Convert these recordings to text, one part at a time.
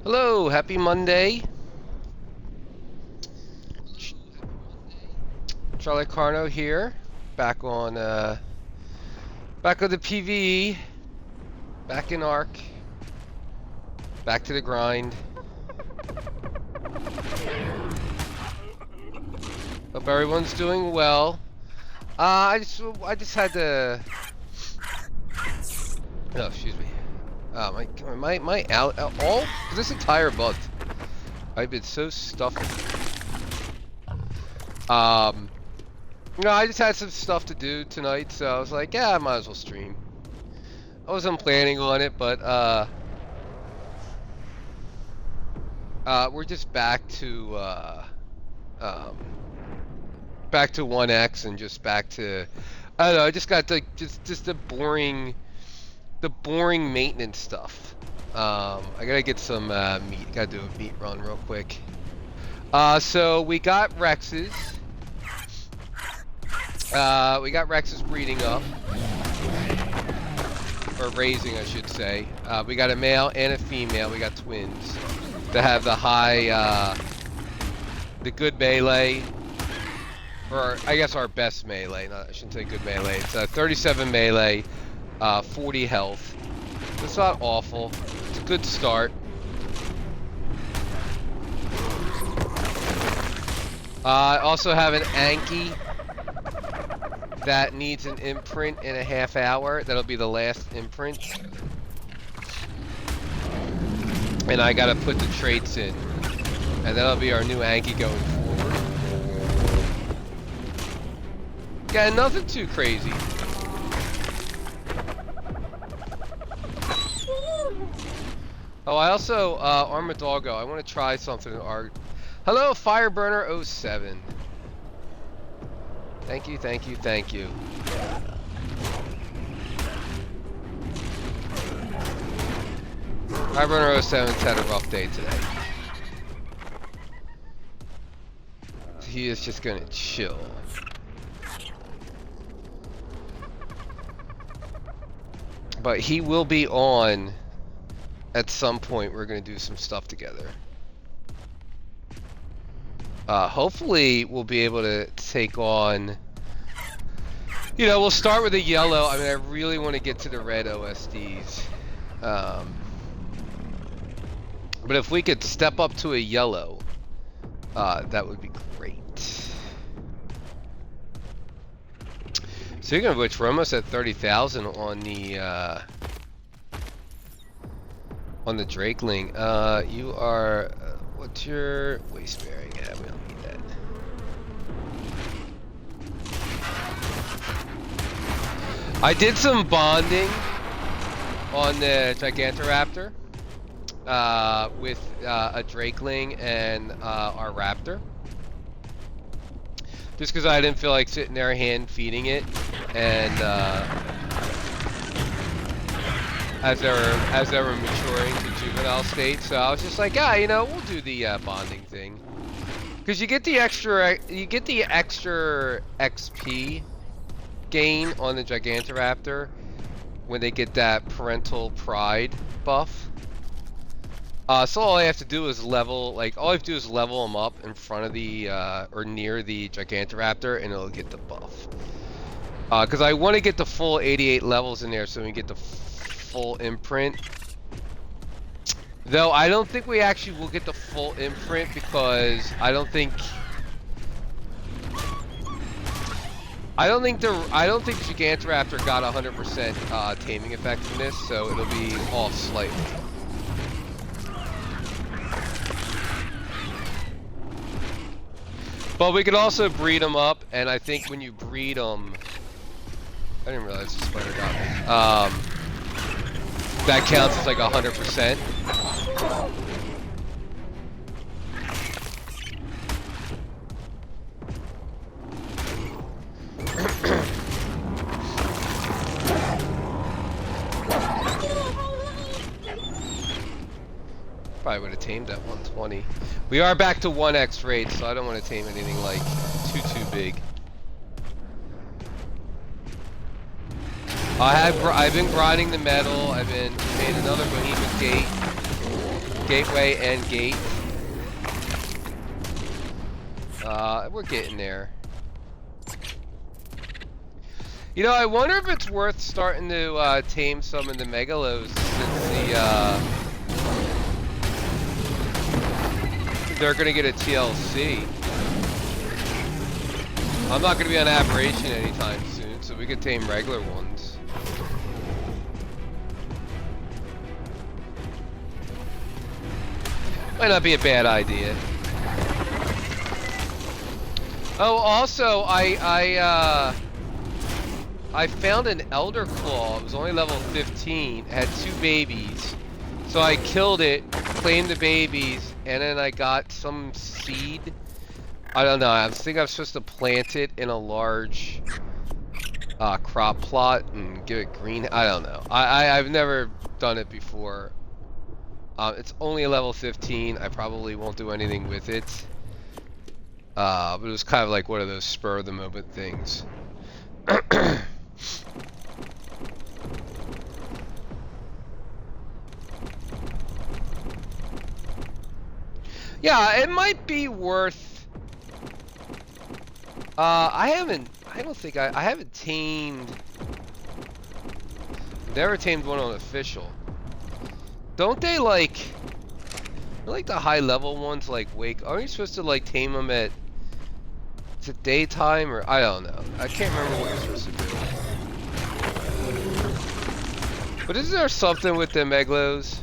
Hello, happy Monday. Charlie Carno here, back on the PVE, back in Arc, back to the grind. Hope everyone's doing well. I just had to. Oh, excuse me. My all this entire month, I've been so stuffed. No, I just had some stuff to do tonight, so I was like, yeah, I might as well stream. I wasn't planning on it, but we're just back to 1x and just back to, I don't know. I just got like just the boring maintenance stuff. I gotta get some meat. Gotta do a meat run real quick. So we got Rexes. We got Rexes breeding up. Or raising, I should say. We got a male and a female. We got twins that have the high, the good melee. Or, I guess our best melee. I shouldn't say good melee. It's 37 melee, 40 health. It's not awful. It's a good start. I also have an Anki that needs an imprint in a half hour. That'll be the last imprint. And I gotta put the traits in. And that'll be our new Anki going forward. Got nothing too crazy. Oh, I also, Armadoggo, I want to try something in Art. Hello, Fireburner07. Thank you, thank you, thank you. Fireburner07's had a rough day today. He is just gonna chill. But he will be on at some point. We're gonna do some stuff together. Hopefully we'll be able to take on, you know, we'll start with the yellow. I mean, I really want to get to the red OSDs. But if we could step up to a yellow, that would be great. Speaking of which, we're almost at 30,000 on the Drakeling. You are, what's your waist bearing? Yeah, we don't need that. I did some bonding on the Gigantoraptor with a Drakeling and our Raptor. Just because I didn't feel like sitting there hand feeding it, and as they were maturing to juvenile state, so I was just like, ah, you know, we'll do the bonding thing, because you get the extra XP gain on the Gigantoraptor when they get that parental pride buff. So all I have to do is level them up in front of the, or near the Gigantoraptor, and it'll get the buff. Because I want to get the full 88 levels in there so we can get the full imprint. Though I don't think we actually will get the full imprint, because I don't think Gigantoraptor got 100% taming effectiveness, so it'll be off slightly. But we could also breed them up, and I think when you breed them, I didn't realize the spider got me. That counts as like 100%. Probably would have tamed at 120. We are back to 1x rate, so I don't want to tame anything like too big. I've been grinding the metal. I've been made another behemoth gate. gateway and gate. We're getting there. You know, I wonder if it's worth starting to tame some of the megalos since they're gonna get a TLC. I'm not gonna be on Aberration anytime soon, so we could tame regular ones. Might not be a bad idea. Oh, also, I found an Elder Claw. It was only level 15. It had 2 babies. So I killed it, claimed the babies, and then I got some seed. I don't know. I think I'm supposed to plant it in a large crop plot and give it green. I don't know. I've never done it before. It's only a level 15. I probably won't do anything with it. But it was kind of like one of those spur of the moment things. Yeah, it might be worth. I haven't tamed. Never tamed one on official. Don't they like the high level ones like wake? Aren't you supposed to like tame them at? Is it daytime or I don't know. I can't remember what you're supposed to do. But isn't there something with the meglos?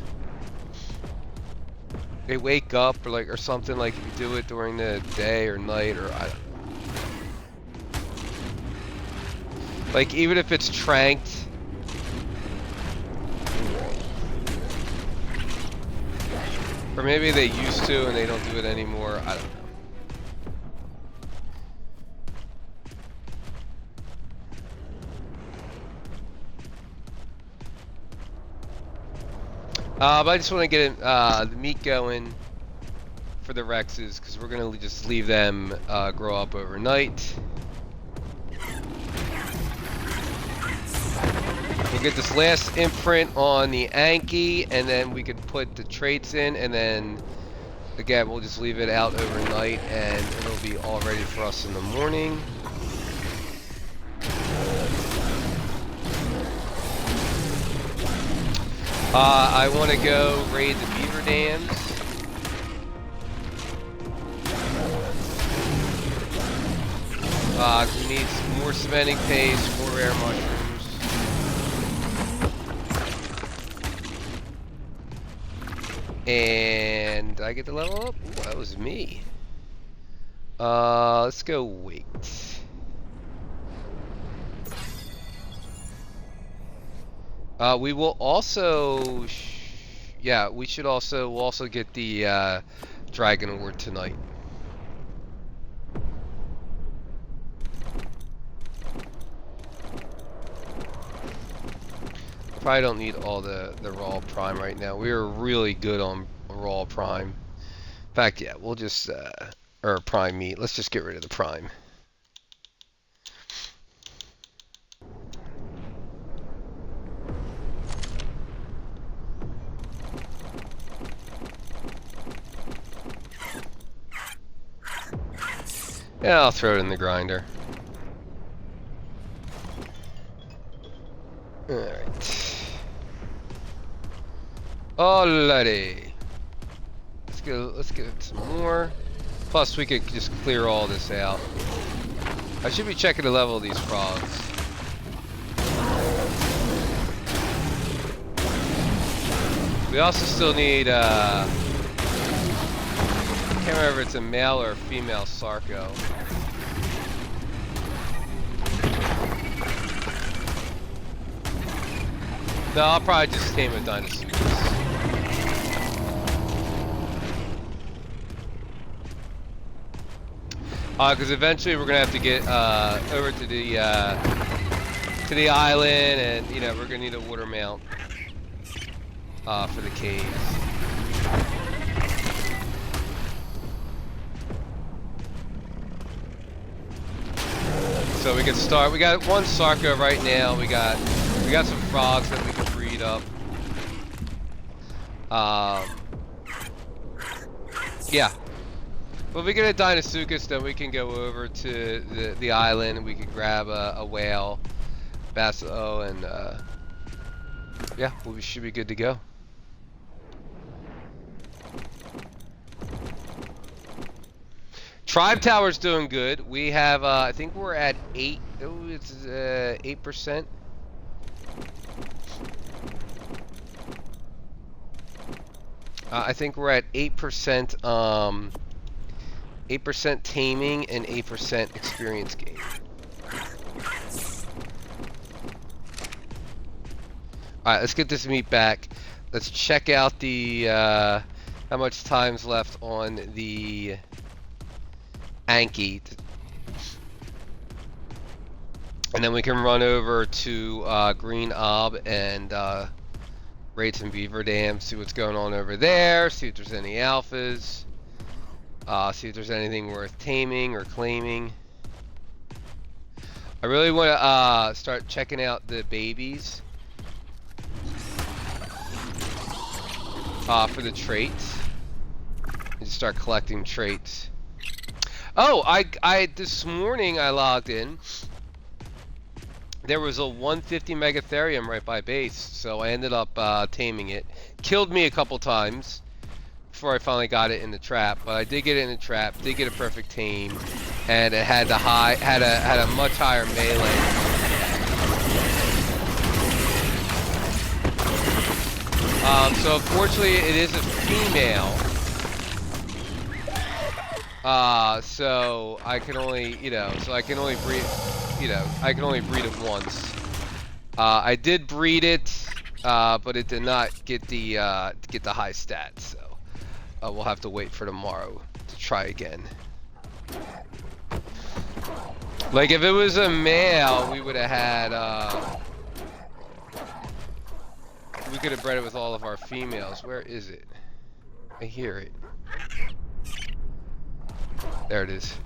They wake up or something like you do it during the day or night or I don't know. Like even if it's tranked. Or maybe they used to and they don't do it anymore. I don't know. But I just want to get the meat going for the Rexes because we're going to just leave them grow up overnight. We'll get this last imprint on the Anki and then we can put the traits in and then again we'll just leave it out overnight and it'll be all ready for us in the morning. I want to go raid the beaver dams. We need some more cementing paste, more rare mushrooms. And did I get the level up? Ooh, that was me. Let's go wait. We will also, yeah, we'll also get the Dragon Award tonight. Probably don't need all the raw prime right now. We are really good on raw prime. In fact, yeah, we'll just or prime meat. Let's just get rid of the prime. Yeah, I'll throw it in the grinder. Alright. Alrighty. Let's get some more. Plus we could just clear all this out. I should be checking the level of these frogs. We also still need I can't remember if it's a male or a female Sarco. No, I'll probably just tame a Dinosaurus. Because eventually we're gonna have to get over to the island, and you know we're gonna need a water mount for the caves. So we can start. We got one Sarco right now. We got some frogs that we can breed up. Yeah. Well, if we get a Deinosuchus, then we can go over to the island and we can grab a whale, Basso, and yeah, we should be good to go. Tribe Tower's doing good. We have, I think we're at 8. Oh, it's 8%. I think we're at 8%. 8% taming and 8% experience gain. Alright, let's get this meat back. Let's check out the how much time's left on the Anki. And then we can run over to Green Ob and raid some beaver dams, see what's going on over there, see if there's any alphas. See if there's anything worth taming or claiming. I really want to start checking out the babies for the traits. And start collecting traits. Oh, I this morning I logged in. There was a 150 megatherium right by base, so I ended up taming it. Killed me a couple times before I finally got it in the trap, but I did get it in the trap, did get a perfect tame, and it had the had a much higher melee. So unfortunately it is a female. So I can only, I can only breed, I can only breed it once. I did breed it, but it did not get the high stats, so. We'll have to wait for tomorrow to try again. Like if it was a male, we would have had, we could have bred it with all of our females. Where is it? I hear it. There it is.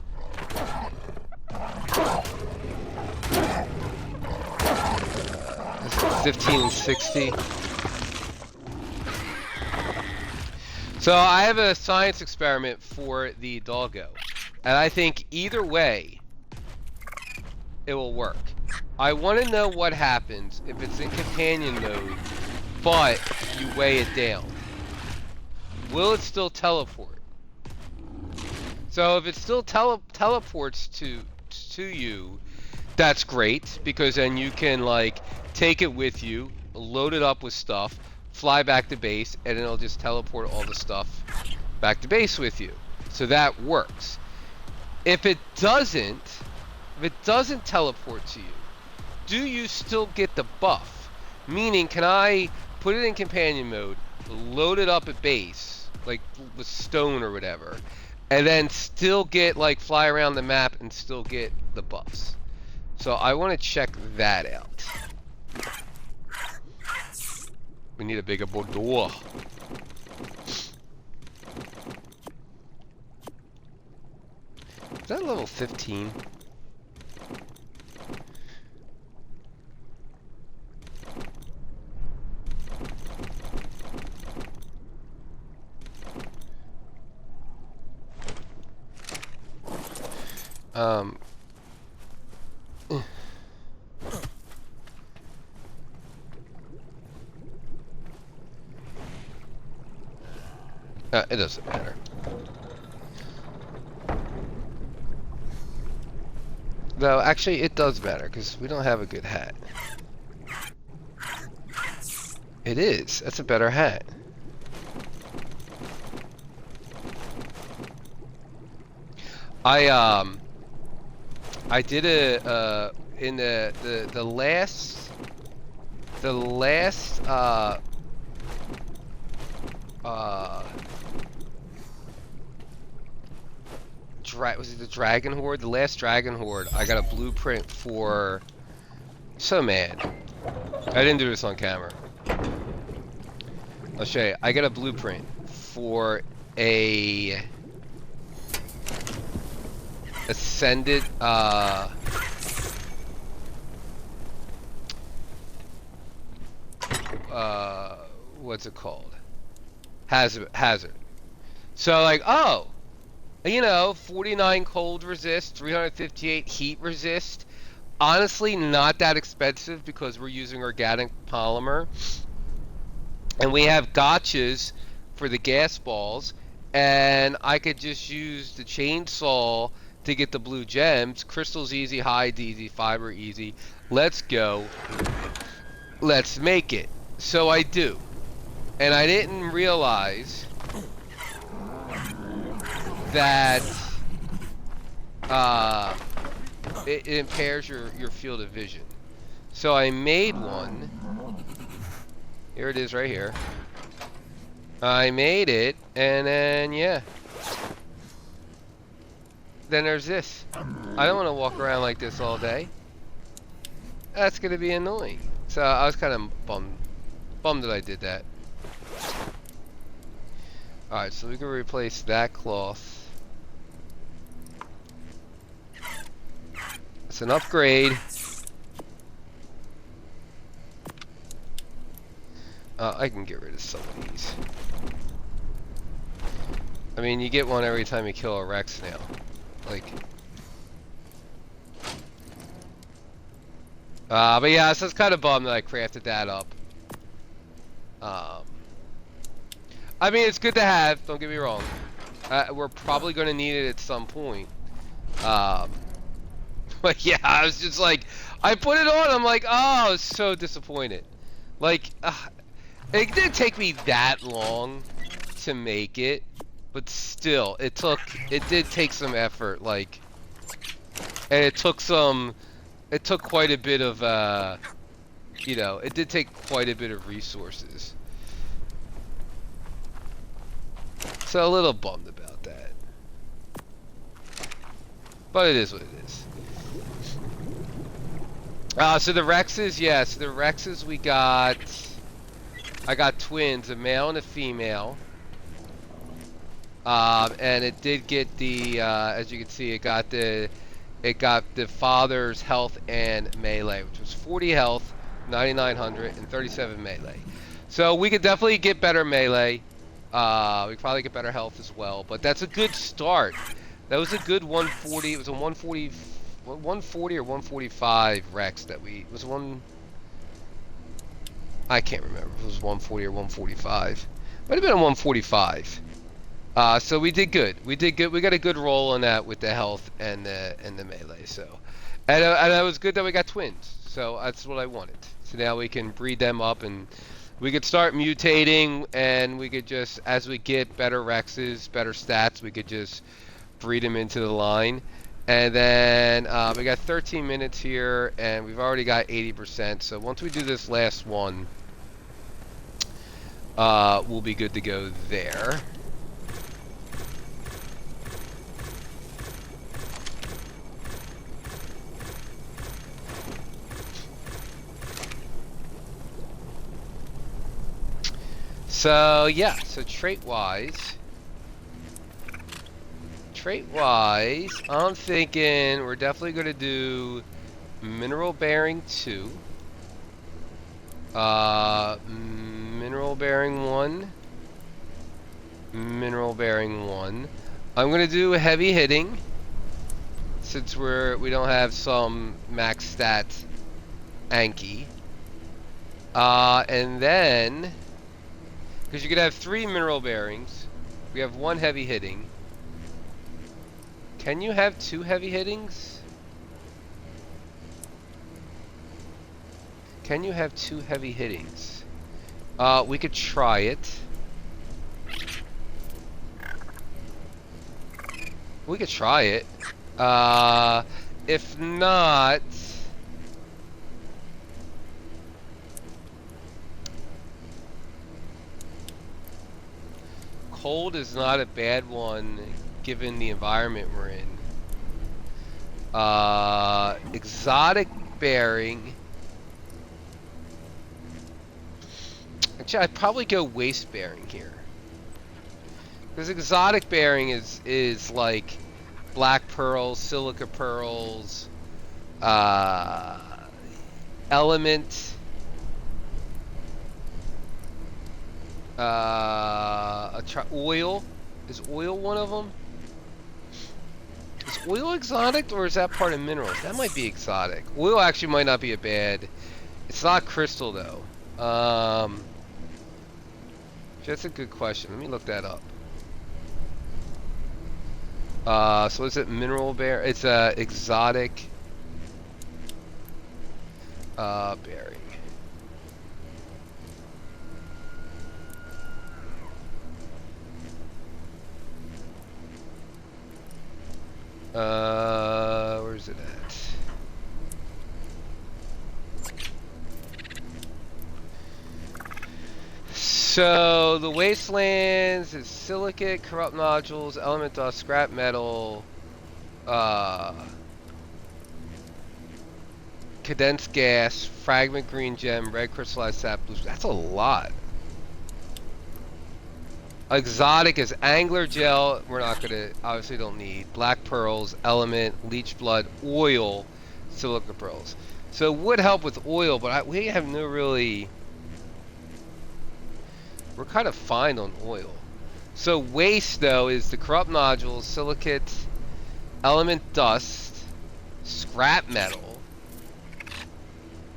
This is 15 and 60. So I have a science experiment for the doggo, and I think either way it will work. I want to know what happens if it's in companion mode, but you weigh it down. Will it still teleport? So if it still teleports to you, that's great, because then you can like take it with you, load it up with stuff, fly back to base, and it'll just teleport all the stuff back to base with you. So that works. If it doesn't teleport to you, do you still get the buff? Meaning, can I put it in companion mode, load it up at base, like with stone or whatever, and then still get, like, fly around the map and still get the buffs? So I want to check that out. We need a bigger Bordeaux. Is that level 15? It doesn't matter. No, actually, it does matter, because we don't have a good hat. It is. That's a better hat. I did a in the last was it the Dragon Horde? The last Dragon Horde, I got a blueprint for. So mad. I didn't do this on camera. I'll show you. I got a blueprint for a ascended what's it called? Hazard. So like, oh, you know, 49 cold resist, 358 heat resist. Honestly, not that expensive because we're using organic polymer. And we have gotchas for the gas balls. And I could just use the chainsaw to get the blue gems. Crystal's easy, hide easy, fiber easy. Let's go. Let's make it. So I do. And I didn't realize that it impairs your field of vision. So I made one. Here it is right here. I made it, and then, yeah. Then there's this. I don't want to walk around like this all day. That's going to be annoying. So I was kind of bummed that I did that. Alright, so we can replace that cloth. It's an upgrade. I can get rid of some of these. I mean, you get one every time you kill a Rex now. Like... but yeah, so it's kind of bummed that I crafted that up. I mean, it's good to have, don't get me wrong. We're probably going to need it at some point. But yeah, I was just like, I put it on, I'm like, oh, I was so disappointed. Like, it didn't take me that long to make it, but still, it did take some effort, like, and it took quite a bit of, you know, it did take quite a bit of resources. So a little bummed about that. But it is what it is. So the Rexes, yes, the Rexes I got twins, a male and a female. And it did get the, as you can see, it got the father's health and melee, which was 40 health, 9,900, and 37 melee. So we could definitely get better melee. We could probably get better health as well, but that's a good start. That was a good 140. It was a 140 or 145 Rex that it was one. I can't remember if it was 140 or 145. Might have been a 145. So we did good. We did good. We got a good roll on that with the health and the melee. So, and it was good that we got twins. So that's what I wanted. So now we can breed them up and we could start mutating, and we could just, as we get better Rexes, better stats, we could just breed them into the line. And then we got 13 minutes here, and we've already got 80%. So once we do this last one, we'll be good to go there. So yeah, so trait-wise, I'm thinking we're definitely going to do Mineral Bearing 2, Mineral Bearing 1, Mineral Bearing 1. I'm going to do Heavy Hitting, since we don't have some max stat Anki. And then, because you could have 3 Mineral Bearings, we have 1 Heavy Hitting. Can you have 2 heavy hittings? Can you have 2 heavy hittings? We could try it. We could try it. If not, cold is not a bad one given the environment we're in. Exotic bearing. Actually, I'd probably go waste bearing here. Because exotic bearing is like black pearls, silica pearls, element, oil. Is oil one of them? Is oil exotic, or is that part of minerals? That might be exotic. Oil actually might not be a bad. It's not crystal though. That's a good question. Let me look that up. So is it mineral bear? It's a exotic bearing. Where's it at? So the wastelands is silicate, corrupt nodules, element dust, scrap metal, condensed gas, fragment green gem, red crystallized sap, blue. That's a lot. Exotic is angler gel. We're not gonna, obviously don't need. Black pearls, element, leech blood, oil, silica pearls. So it would help with oil, but we have no really. We're kind of fine on oil. So waste though is the corrupt nodules, silicate, element dust, scrap metal.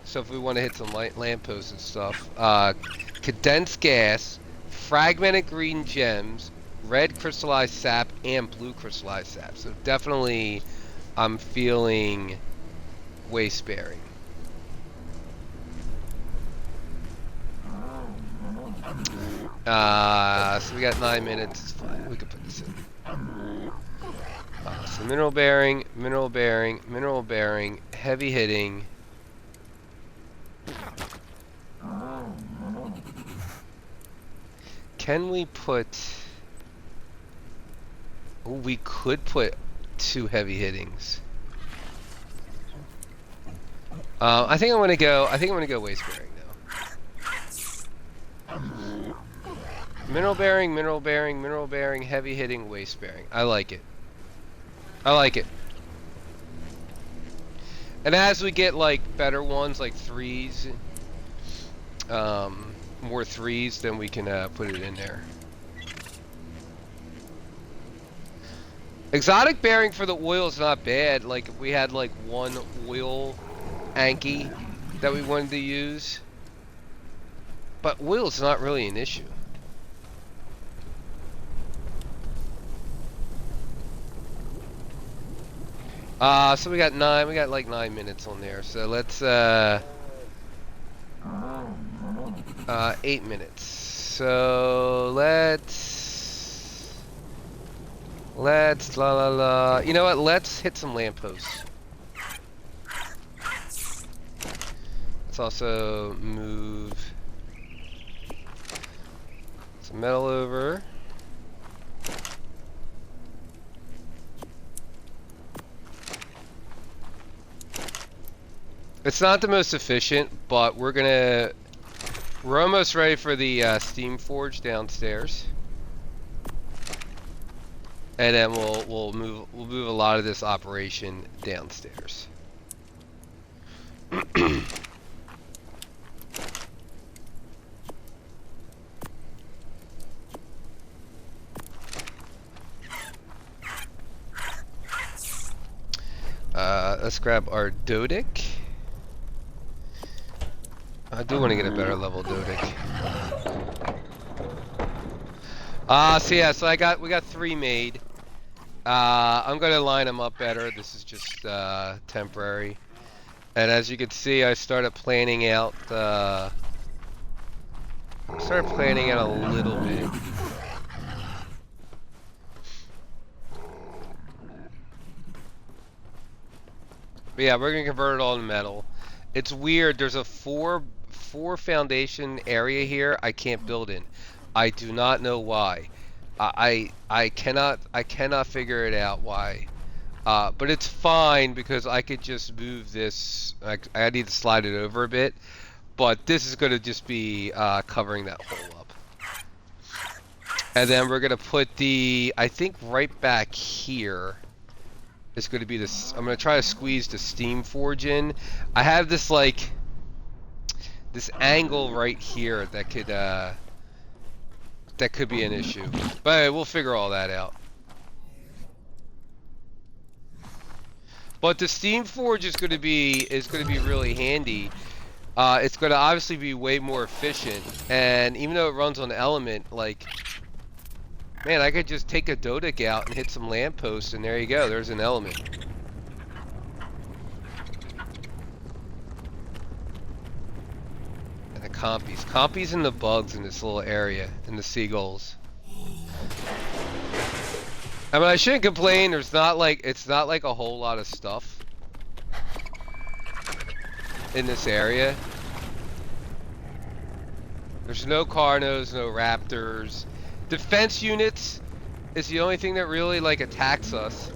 So if we want to hit some lampposts and stuff, condensed gas, fragmented green gems, red crystallized sap, and blue crystallized sap. So definitely, I'm feeling waste bearing. So we got 9 minutes. It's fine. We can put this in. So mineral bearing, mineral bearing, mineral bearing, heavy hitting. Can we put? Oh, we could put 2 heavy hittings. I think I'm gonna go. I think I'm gonna go waste bearing though. Mineral bearing, mineral bearing, mineral bearing, heavy hitting, waste bearing. I like it. I like it. And as we get like better ones, like 3s, more 3s, then we can put it in there. Exotic bearing for the oil is not bad. Like if we had like 1 oil Anki that we wanted to use, but oil is not really an issue. So we got like 9 minutes on there. So let's 8 minutes. So let's la. You know what? Let's hit some lampposts. Let's also move some metal over. It's not the most efficient, but we're almost ready for the steam forge downstairs, and then we'll move a lot of this operation downstairs. Let's grab our Dodic. I do want to get a better level Dodic. So yeah, so we got 3 made. I'm gonna line them up better. This is just temporary. And as you can see, I started planning out a little bit. But yeah, we're gonna convert it all to metal. It's weird. There's a 4 foundation area here I can't build in. I do not know why. I cannot figure it out why. But it's fine because I could just move this. I need to slide it over a bit, but this is going to just be covering that hole up. And then we're going to put I think right back here is going to be this. I'm going to try to squeeze the steam forge in. I have this this angle right here that that could be an issue. But anyway, we'll figure all that out. But the Steam Forge is going to be really handy. It's going to obviously be way more efficient, and even though it runs on Element, like, man, I could just take a Dodic out and hit some lampposts, and there you go. There's an Element. And the compies and the bugs in this little area, and the seagulls. I mean, I shouldn't complain. It's not like a whole lot of stuff in this area. There's no Carnos, no Raptors. Defense units is the only thing that really like attacks us.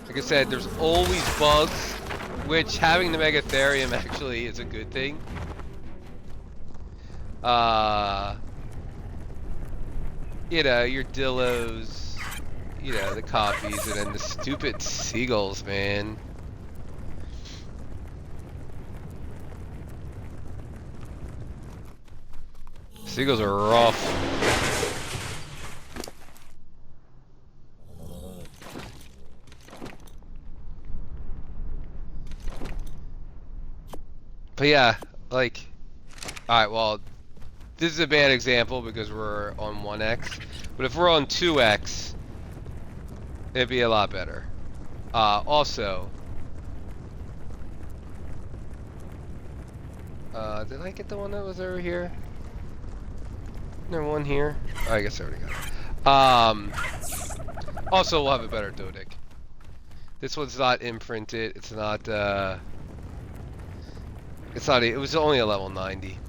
Like I said, there's always bugs, which having the Megatherium actually is a good thing. You know, your Dillos, you know, the copies, and then the stupid seagulls, man. Seagulls are rough. But yeah, like, alright, well, this is a bad example because we're on 1x, but if we're on 2x, it'd be a lot better. Also, did I get the one that was over here? Is there one here? Oh, I guess I already got it. Also, we'll have a better Dodic. This one's not imprinted. It's not, it was only a level 90.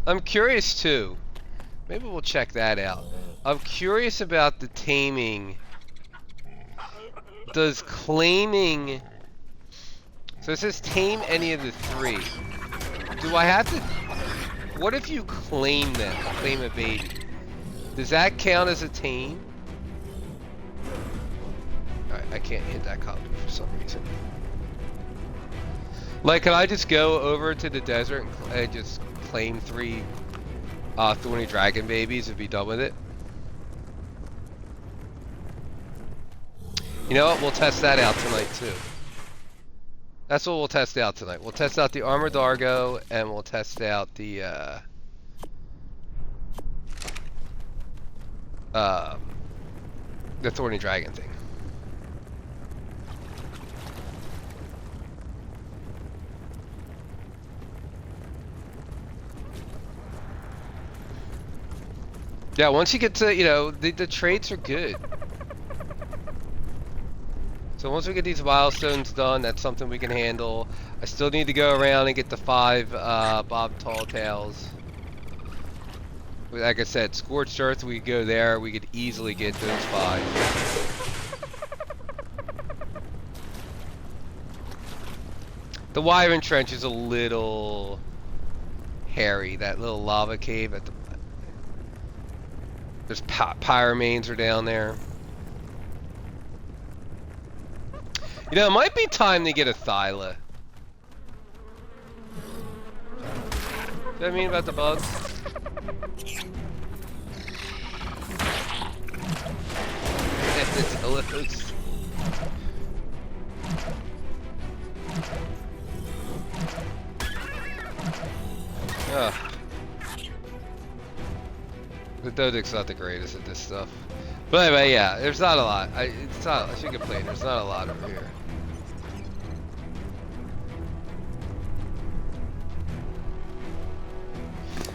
I'm curious too. Maybe we'll check that out. I'm curious about the taming. Does claiming... So it says tame any of the 3. Do I have to... What if you claim them? Claim a baby. Does that count as a tame? Alright, I can't hit that copy for some reason. Like, can I just go over to the desert and just claim 3 thorny dragon babies and be done with it? You know what? We'll test that out tonight too. That's what we'll test out tonight. We'll test out the Armored Argo and we'll test out the thorny dragon thing. Yeah, once you get to, you know, the traits are good. So once we get these milestones done, that's something we can handle. I still need to go around and get the 5 Bob Tall Tales. Like I said, Scorched Earth, we could go there, we could easily get those 5. The Wyvern Trench is a little hairy, that little lava cave at the... There's pyromanes are down there. You know, it might be time to get a Thyla. See what I mean about the bugs? The Dillos. Ugh. The Dodic's not the greatest at this stuff. But anyway, yeah, there's not a lot. I should complain, there's not a lot over here.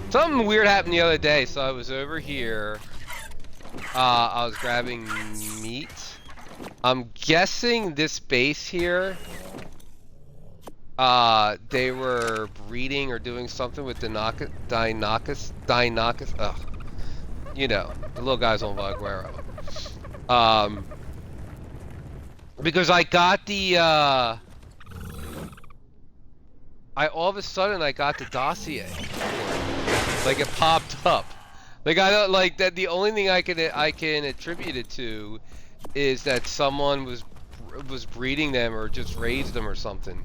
Something weird happened the other day, so I was over here. I was grabbing meat. I'm guessing this base here, they were breeding or doing something with Dinocus. Ugh. You know, the little guys on Vaguero. Because I got the, all of a sudden I got the dossier. Like it popped up. Like I don't, like that, the only thing I can attribute it to is that someone was was breeding them or just raised them or something.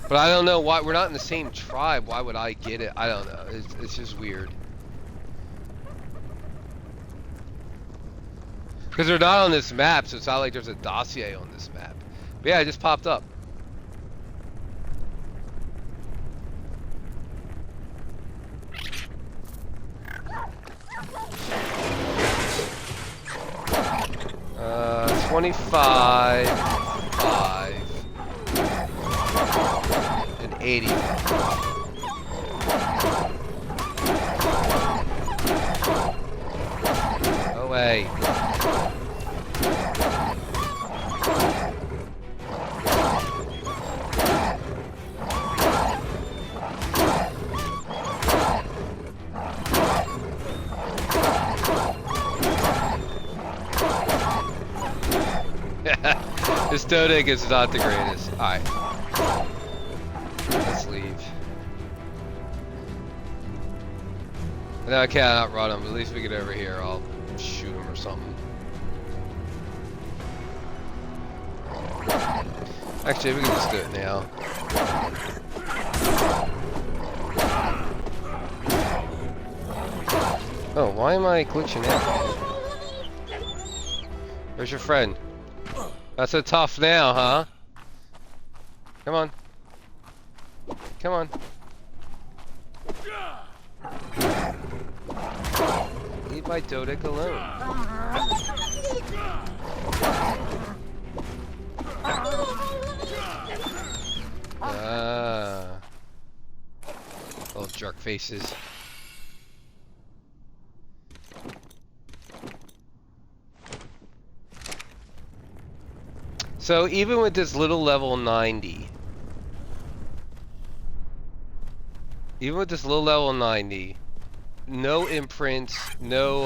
But I don't know why we're not in the same tribe. Why would I get it? I don't know. It's just weird. Because they're not on this map, so it's not like there's a dossier on this map. But yeah, it just popped up. Uh, 25, 5, and 80. No way. This toad egg is not the greatest. Alright. Let's leave. No, I can't outrun him, but at least we get over here. I'll shoot him or something. Actually, we can just do it now. Oh, why am I glitching out? Where's your friend? That's a tough now, huh? Come on. Come on. Leave my Dodic alone. Ah. Little jerk faces. So even with this little level 90, no imprints, no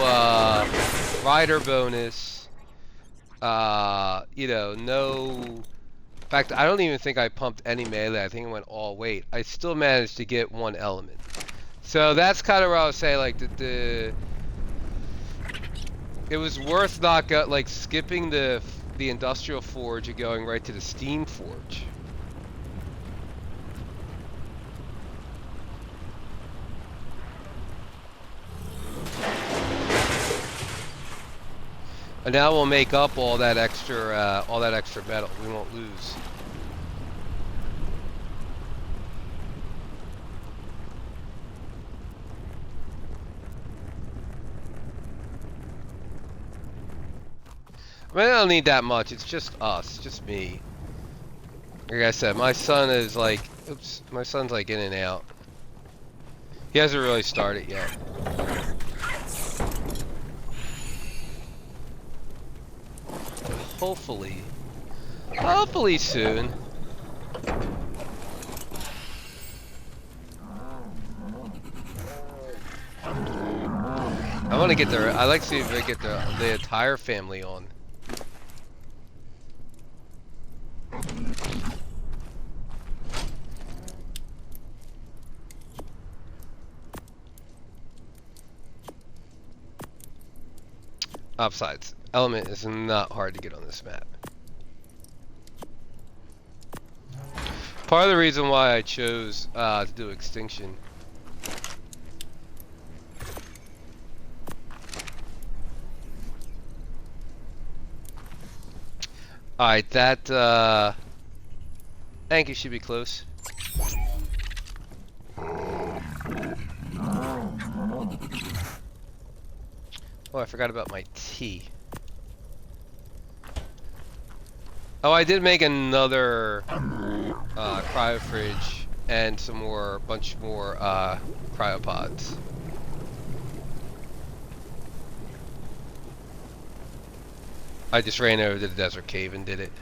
rider bonus, you know, no. In fact, I don't even think I pumped any melee. I think it went all weight. I still managed to get one element. So that's kind of where I was saying, like it was worth not like skipping the industrial forge and going right to the steam forge. And now we'll make up all that extra metal. We won't lose. I mean, I don't need that much. It's just us, just me. Like I said, my son is like, oops, my son's like in and out. He hasn't really started yet. Hopefully soon. I want to get their. I like to see if they get the entire family on. Upsides. Element is not hard to get on this map. Part of the reason why I chose to do extinction. Alright, that anchor should be close. Oh, I forgot about my tea. Oh, I did make another cryo fridge and some more, bunch more cryopods. I just ran over to the desert cave and did it.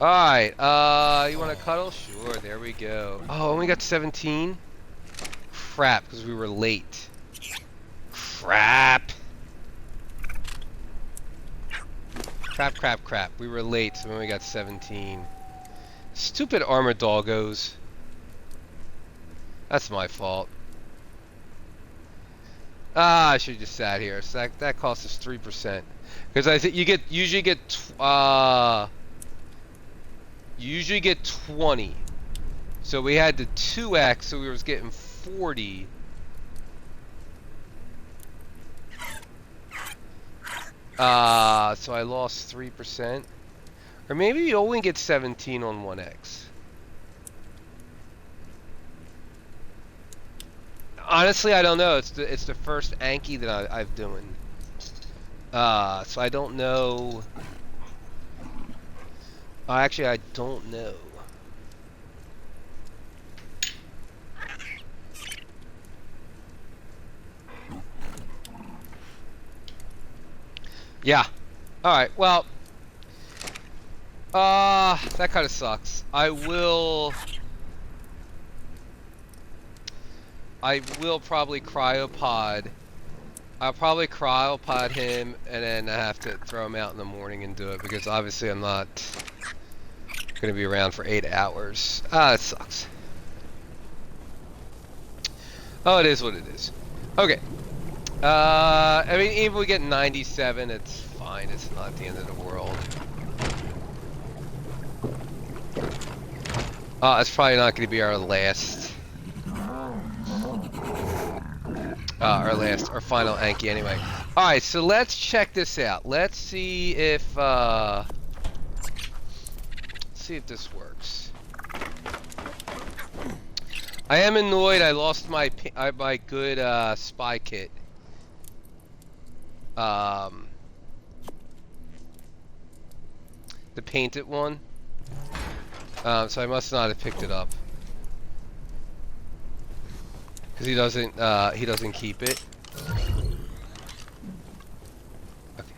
Alright, you want to cuddle? Sure, there we go. Oh, and we got 17? Crap, because we were late. Crap! Crap. We were late, so we only got 17. Stupid armor doggos. That's my fault. Ah, I should have just sat here. So that costs us 3%. Because I think you usually get 20. So we had the 2x, so we was getting 40. So I lost 3%. Or maybe you only get 17 on 1x. Honestly, I don't know. It's the first Anki that I've doing. So I don't know. Actually, I don't know. Yeah. All right. Well, that kind of sucks. I will probably cryopod. I'll probably cryopod him, and then I have to throw him out in the morning and do it because obviously I'm not gonna be around for 8 hours. That sucks. Oh, it is what it is. Okay. I mean, even if we get 97, it's fine. It's not the end of the world. It's probably not going to be our last. Our final Anki anyway. Alright, so let's check this out. Let's see if this works. I am annoyed I lost my good spy kit. The painted one. So I must not have picked it up. Because he doesn't keep it. Okay.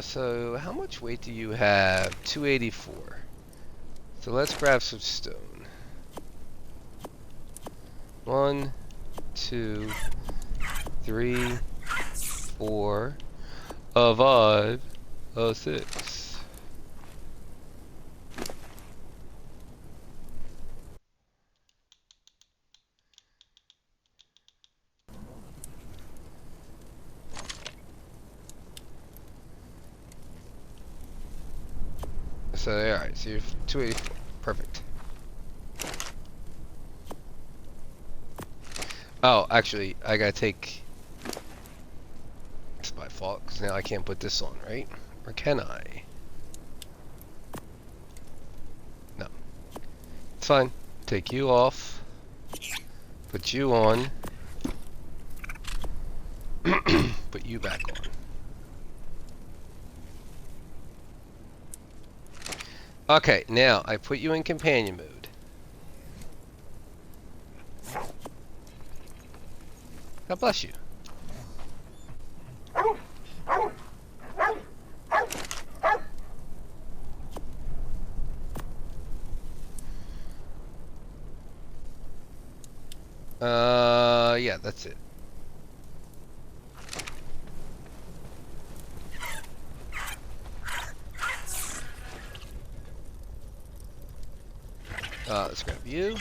So how much weight do you have? 284. So let's grab some stone. 1, 2, 3, 4, 5, 6. So, alright, so you're 284. Perfect. Oh, actually, I gotta take... It's my fault, because now I can't put this on, right? Or can I? No. It's fine. Take you off. Put you on. Put you back on. Okay, now I put you in companion mode. God bless you. Yeah, that's it. Let's grab you.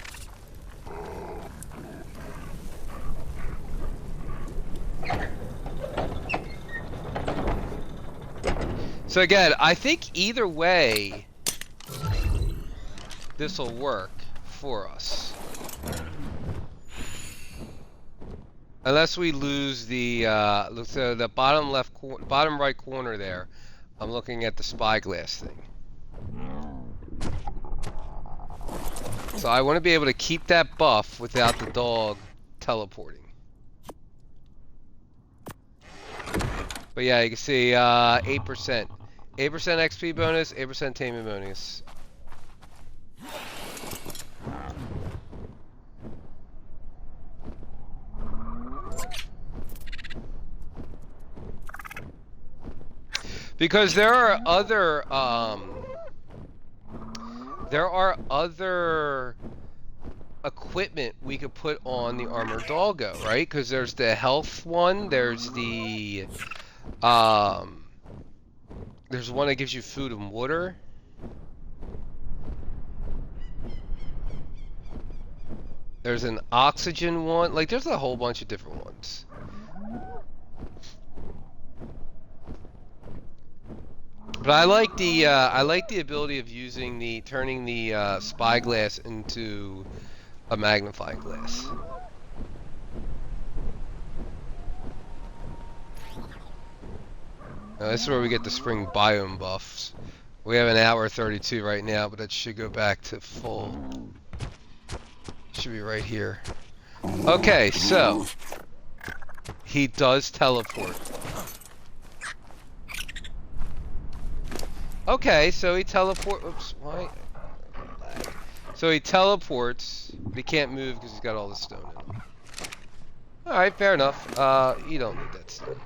So again, I think either way, this will work for us. Unless we lose the, so the bottom right corner there. I'm looking at the spyglass thing. So I want to be able to keep that buff without the dog teleporting. But yeah, you can see 8%. 8% XP bonus, 8% taming bonus. Because there are other equipment we could put on the armored doggo, right? Because there's the health one, there's the there's one that gives you food and water. There's an oxygen one. Like, there's a whole bunch of different ones. But I like the ability of using turning the spyglass into a magnifying glass. Now, this is where we get the spring biome buffs. We have an hour 32 right now, but it should go back to full. Should be right here. Okay, so he does teleport. Okay, so he teleport. Oops, why? So he teleports, but he can't move because he's got all the stone in him. Alright, fair enough. You don't need that stone.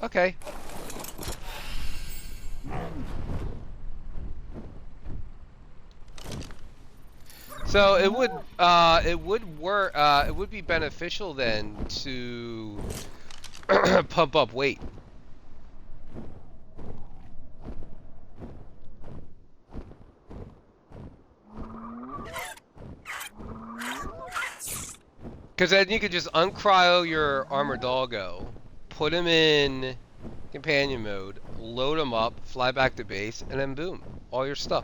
Okay. So it would work, it would be beneficial then to pump up weight. Because then you could just uncryo your armor doggo, put him in companion mode, load him up, fly back to base, and then boom, all your stuff.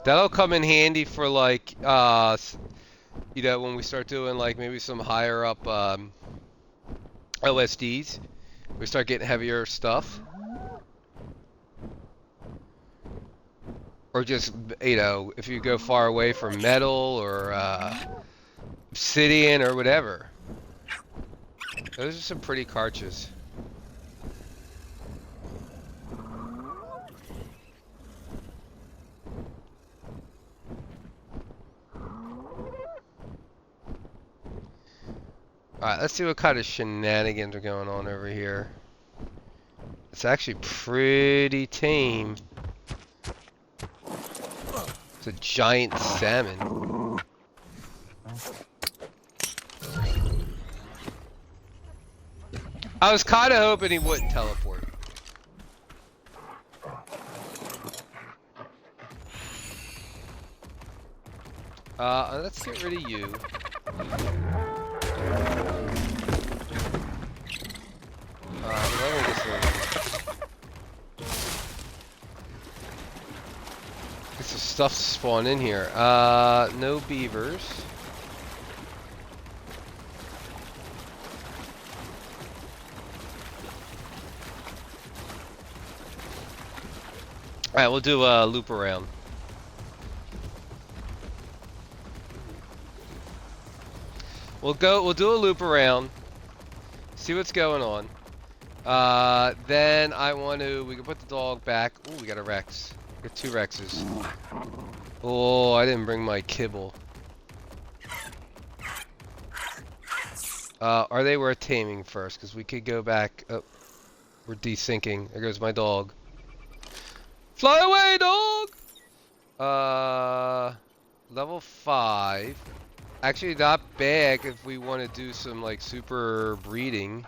That'll come in handy for like, you know, when we start doing like maybe some higher up OSDs, we start getting heavier stuff. Or just, you know, if you go far away from metal or obsidian or whatever. Those are some pretty cartridges. Alright, let's see what kind of shenanigans are going on over here. It's actually pretty tame. It's a giant salmon. I was kind of hoping he wouldn't teleport. Let's get rid of you. Get some stuff to spawn in here. No beavers. Alright, we'll do a loop around. We'll do a loop around. See what's going on. Then we can put the dog back. Ooh, we got a Rex. We got 2 Rexes. Oh, I didn't bring my kibble. Are they worth taming first? Because we could go back. Oh, we're desyncing. There goes my dog. Fly away, dog! Level 5. Actually, not bad if we want to do some, like, super breeding.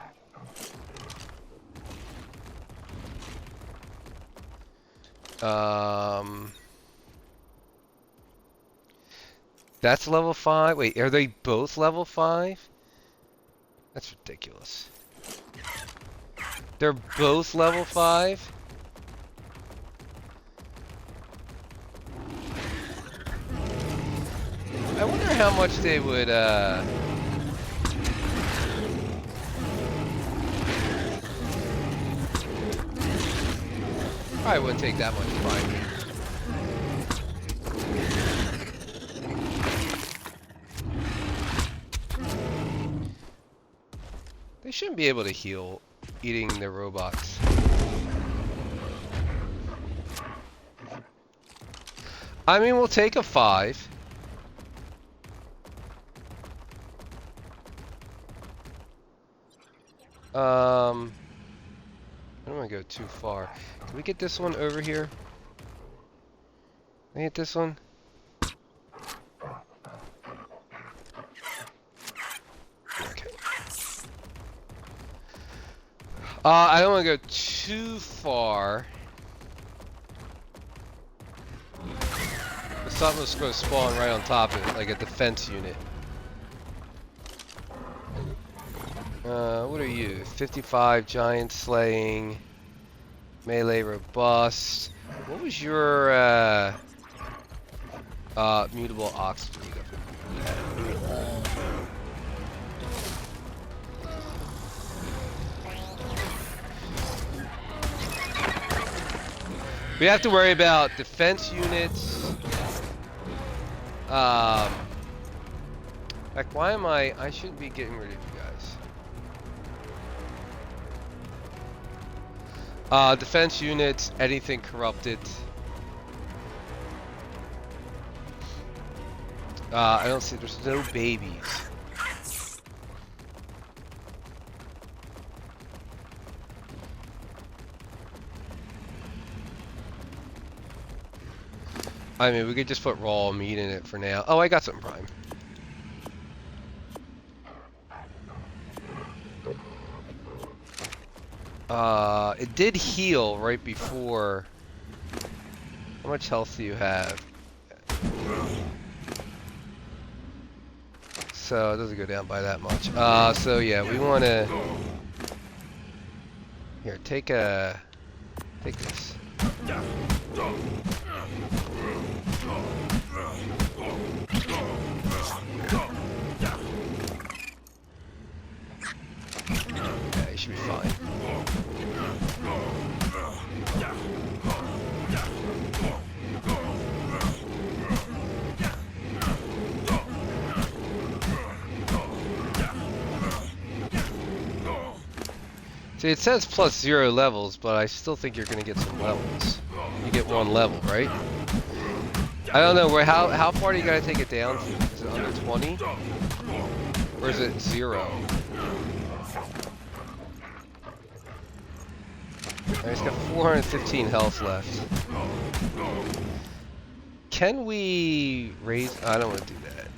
That's level 5? Wait, are they both level 5? That's ridiculous. They're both level 5? I wonder how much they would, probably wouldn't take that much to find. They shouldn't be able to heal eating their robots. I mean, we'll take a 5. I don't want to go too far. Can we get this one over here? Can I get this one? Okay. I don't want to go too far. something was supposed to spawn right on top of it, like a defense unit. What are you? 55 giant slaying, melee robust. What was your mutable oxygen? We have to worry about defense units. Like, why am I shouldn't be getting rid of you guys. Defense units, anything corrupted. I don't see, there's no babies. I mean, we could just put raw meat in it for now. Oh, I got something prime. It did heal right before. How much health do you have? So it doesn't go down by that much. So yeah, we want to. Here, take this. Yeah, you should be fine. See, it says plus 0 levels, but I still think you're gonna get some levels. You get 1 level, right? I don't know, how far do you gotta take it down to? Is it under 20? Or is it 0? He's got 415 health left. Can we raise? I don't want to do that.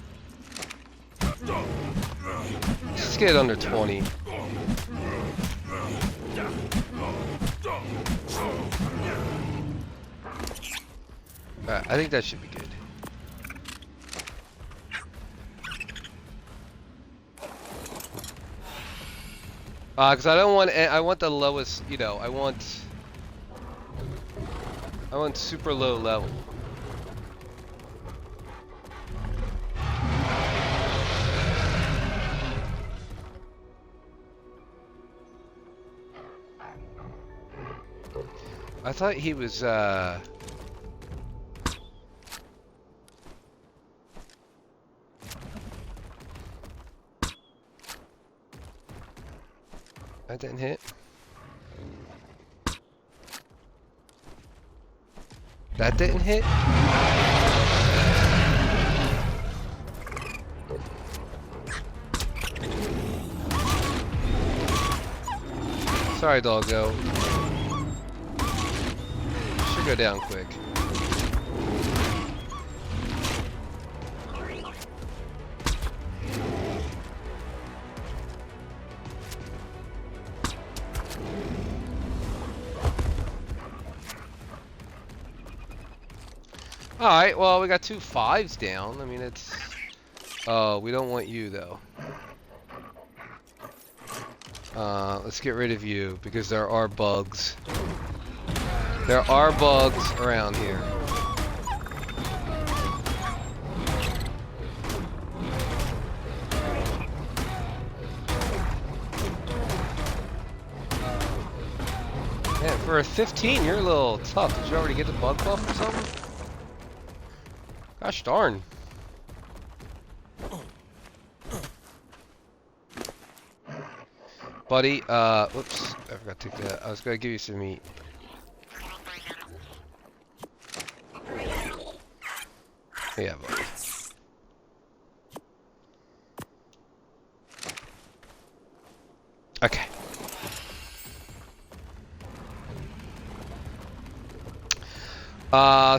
Let's get it under 20. Alright, I think that should be good. Because I don't want, I want the lowest, you know, I want super low level. I thought he was, that didn't hit. That didn't hit? Sorry, doggo. Should go down quick. Alright, well, we got 2 5s down. I mean, it's... Oh, we don't want you, though. Let's get rid of you, because there are bugs. There are bugs around here. Man, for a 15, you're a little tough. Did you already get the bug buff or something? Gosh darn. Buddy, whoops, I forgot to take that. I was gonna give you some meat. Yeah, buddy. Okay.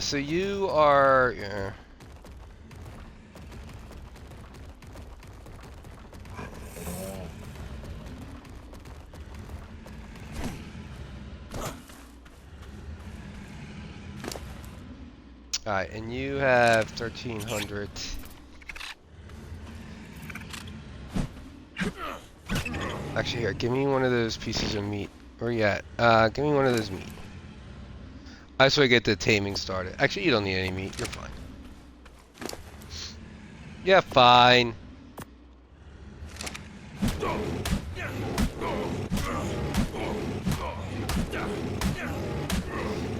So you are... Yeah. Alright, and you have 1300. Actually, here, give me one of those pieces of meat. Where you at? Give me one of those meat. I just want to get the taming started. Actually, you don't need any meat. You're fine. Yeah, fine.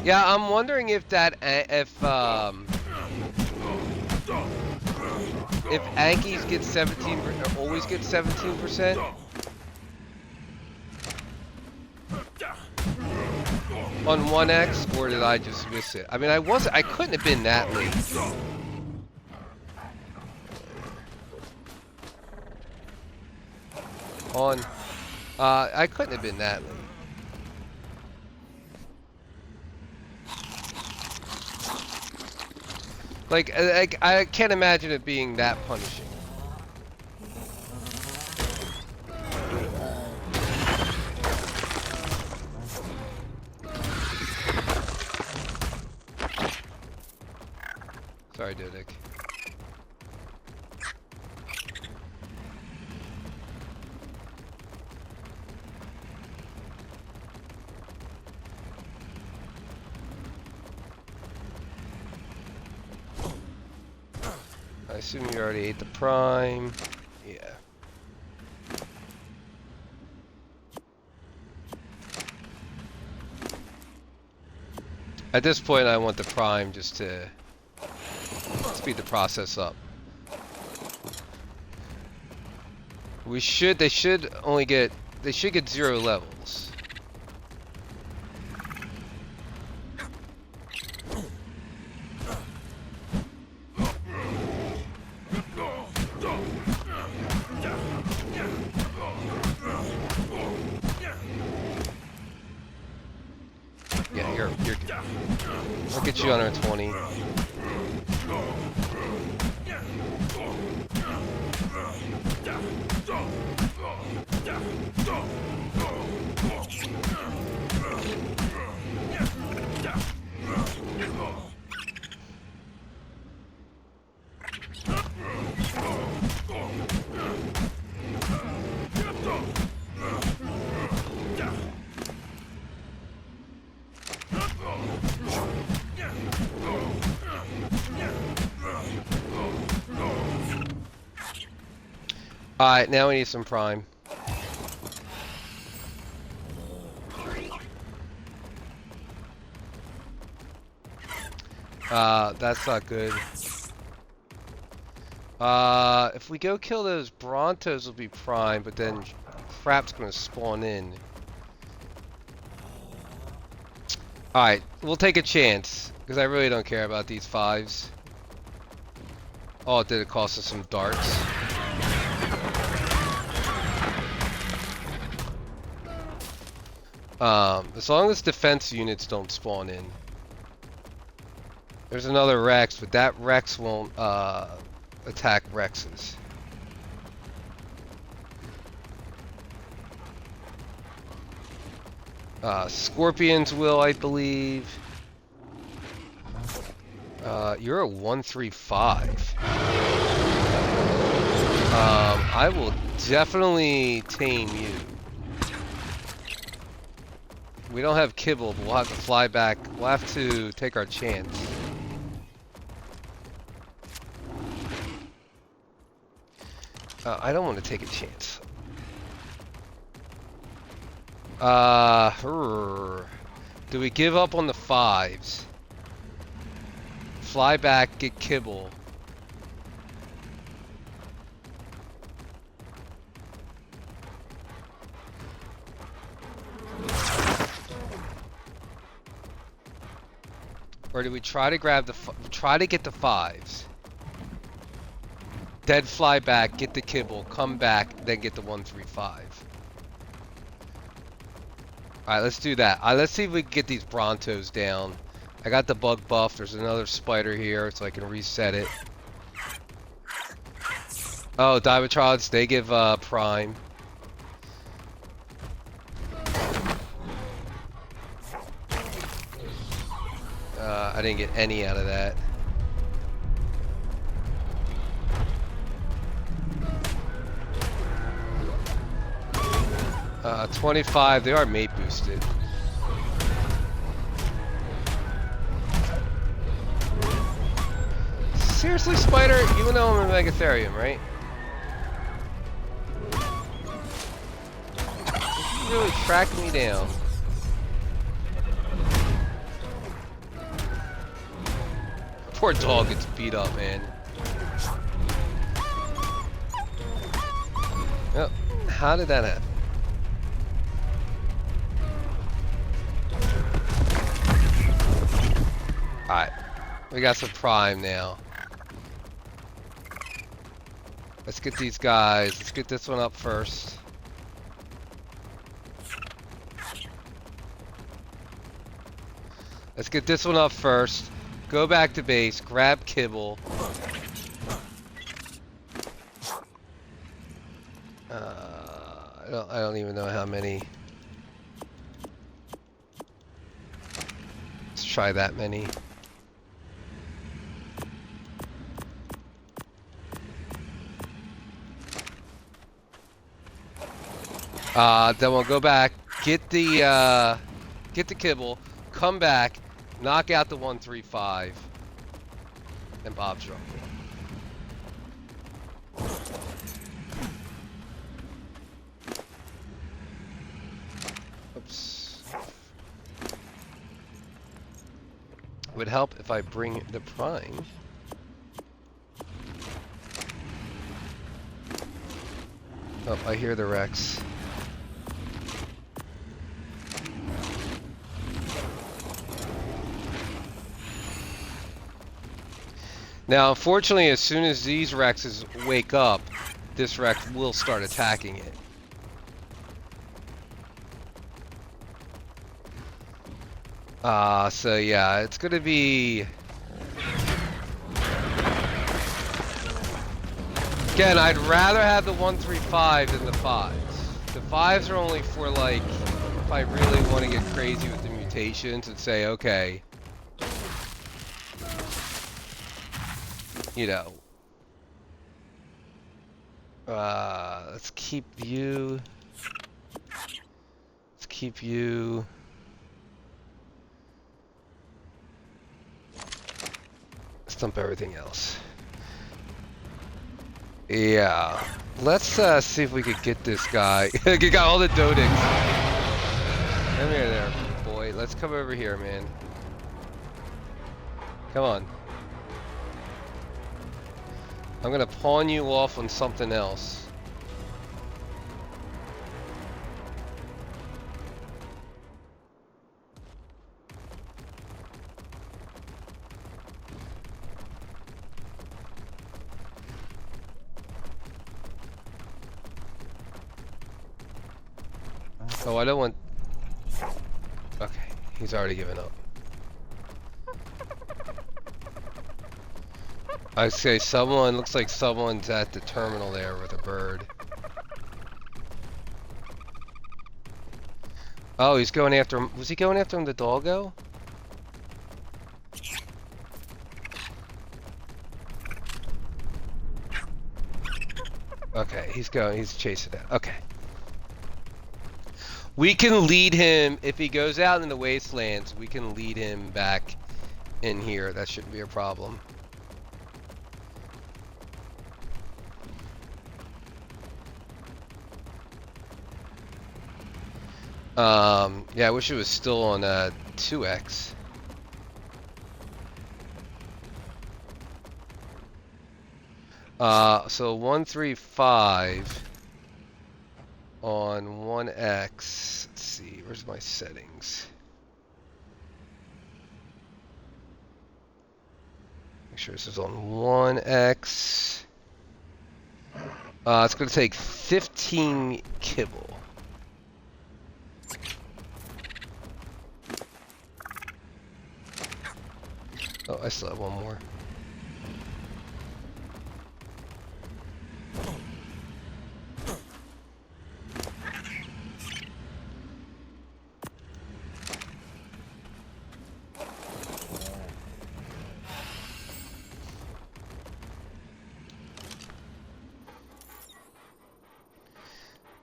Yeah, I'm wondering if that, if Ankies get 17, or always get 17%. On 1x, or did I just miss it? I mean, I couldn't have been that late. I couldn't have been that late. Like, I can't imagine it being that punishing. Sorry, Dodic. I assume you already ate the prime. Yeah. At this point, I want the prime just to speed the process up. They should get 0 levels. Yeah, you're good. I'll get you under 20. Alright, now we need some prime. That's not good. If we go kill those Brontos, will be prime, but then crap's gonna spawn in. Alright, we'll take a chance, because I really don't care about these 5s. Oh, it did cost us some darts. As long as defense units don't spawn in. There's another Rex, but that Rex won't attack Rexes. Scorpions will, I believe. You're a 135. I will definitely tame you. We don't have kibble, but we'll have to fly back. We'll have to take our chance. I don't want to take a chance. Do we give up on the 5s? Fly back, get kibble. Or do we try to grab the try to get the 5s? Dead fly back, get the kibble, come back, then get the 135. Alright, let's do that. Let's see if we can get these Brontos down. I got the bug buff. There's another spider here, so I can reset it. Oh, Divatrods, they give prime. I didn't get any out of that. 25. They are mate boosted. Seriously, Spider? You know I'm a Megatherium, right? You really tracked me down. Poor dog gets beat up, man. Oh, how did that happen? Alright, we got some prime now. Let's get these guys. Let's get this one up first. Let's get this one up first. Go back to base. Grab kibble. I don't even know how many. Let's try that many. Then we'll go back, get the kibble, come back, knock out the 135, and Bob's your uncle. Oops. It would help if I bring the prime. Oh, I hear the Rex. Now, unfortunately, as soon as these Rexes wake up, this Rex will start attacking it. So yeah, it's gonna be... Again, I'd rather have the 135 than the 5s. The 5s are only for, like, if I really want to get crazy with the mutations and say, okay, you know, let's keep you, stump everything else. Yeah, let's see if we could get this guy. You got all the Dodings. Come here there, boy. Let's come over here, man. Come on. I'm gonna pawn you off on something else. Oh, I don't want... Okay, he's already given up. I say someone, looks like someone's at the terminal there with a bird. Oh, he's going after him. Was he going after him, the doggo? Okay, he's chasing it. Okay. We can lead him, if he goes out in the wastelands, we can lead him back in here. That shouldn't be a problem. Yeah, I wish it was still on 2x. So 135 on 1x. Let's see, where's my settings? Make sure this is on 1x. It's going to take 15 kibble. Oh, I still have one more.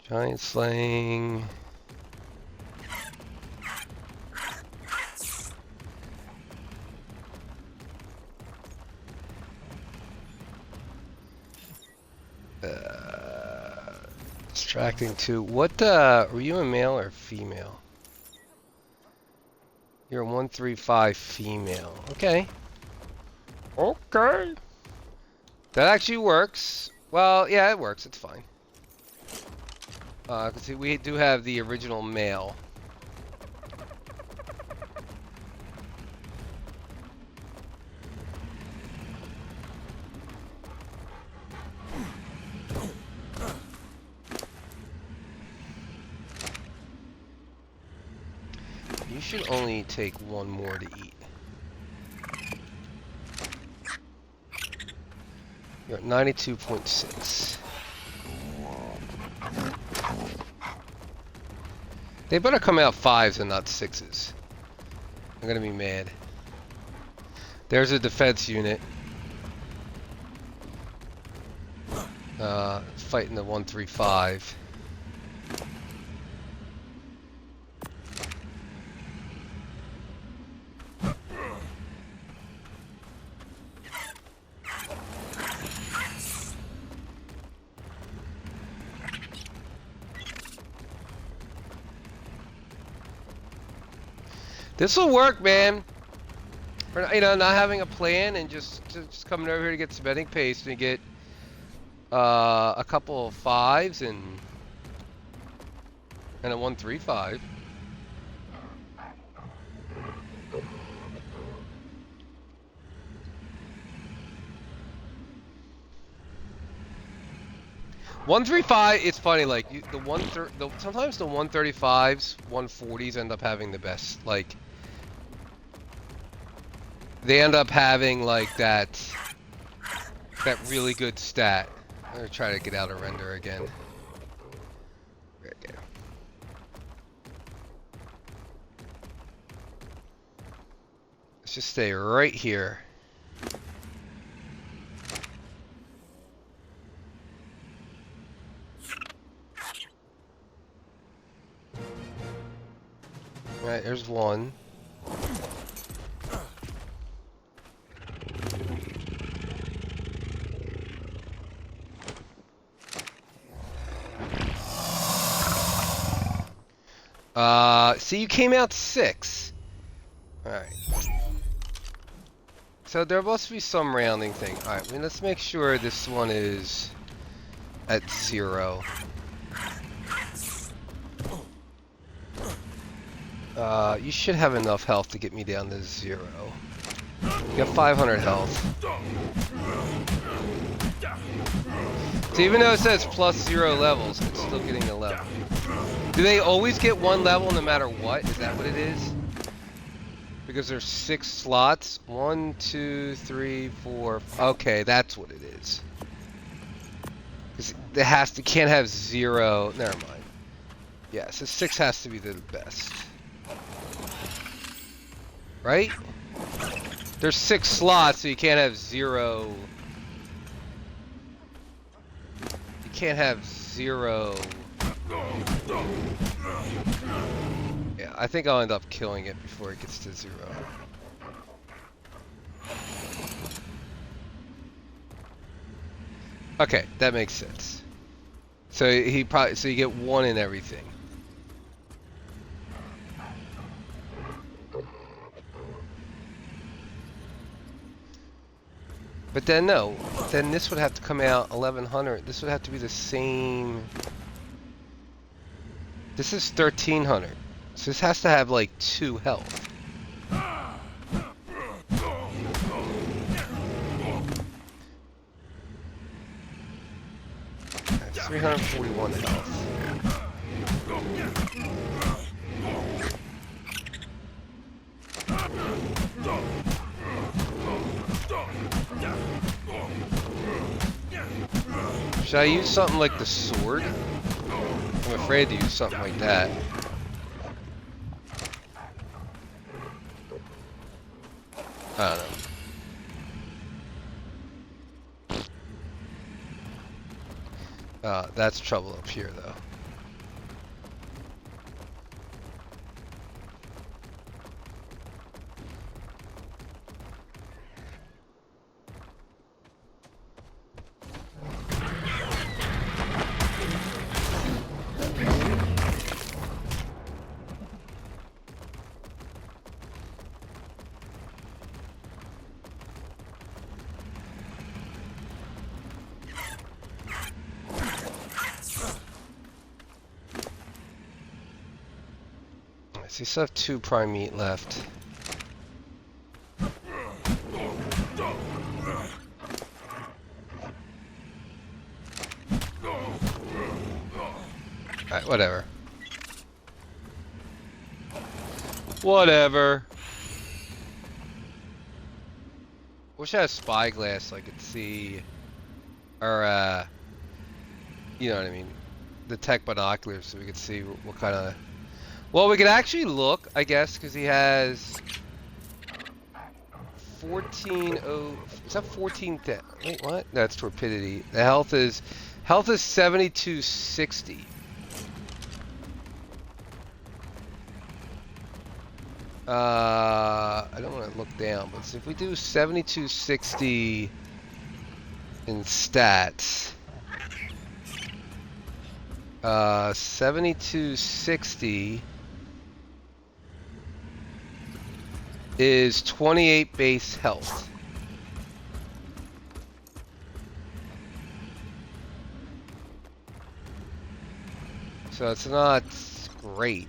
Giant slaying. Distracting too. What, were you a male or female? You're a 135 female. Okay. Okay. That actually works. Well, yeah, it works. It's fine. 'Cause we do have the original male. You should only take one more to eat. You're at 92.6. They better come out 5s and not 6s. I'm gonna be mad. There's a defense unit. Fighting the 135. This will work, man. For, you know, not having a plan and just coming over here to get some betting paste and get a couple of 5s and a 135. It's funny, like sometimes the 135s, 140s end up having the best, like they end up having like that really good stat. I'm gonna try to get out of render again. Right there. Let's just stay right here. Alright, there's one. See, you came out 6. Alright. So there must be some rounding thing. Alright, let's make sure this one is at 0. You should have enough health to get me down to 0. You got 500 health. So even though it says plus 0 levels, it's still getting a level. Do they always get 1 level no matter what? Is that what it is? Because there's 6 slots. 1, 2, 3, 4. Okay, that's what it is. Because it can't have 0. Never mind. Yeah, so 6 has to be the best. Right? There's 6 slots, so you can't have 0. You can't have 0. Yeah, I think I'll end up killing it before it gets to 0. Okay, that makes sense. So you get 1 in everything. But then no, then this would have to come out 1100. This would have to be the same. This is 1300. So this has to have like 2 health. 341 health. Should I use something like the sword? I'm afraid to use something like that. I don't know. That's trouble up here, though. So you still have 2 prime meat left. Alright, whatever. Whatever. Wish I had a spyglass so I could see, or you know what I mean, the tech binoculars so we could see what kind of. Well, we could actually look, I guess, because he has 14. Oh, is that 14? Wait, what? That's torpidity. The health is 7260. I don't want to look down, but if we do 7260 in stats, 7260 is 28 base health. So it's not great.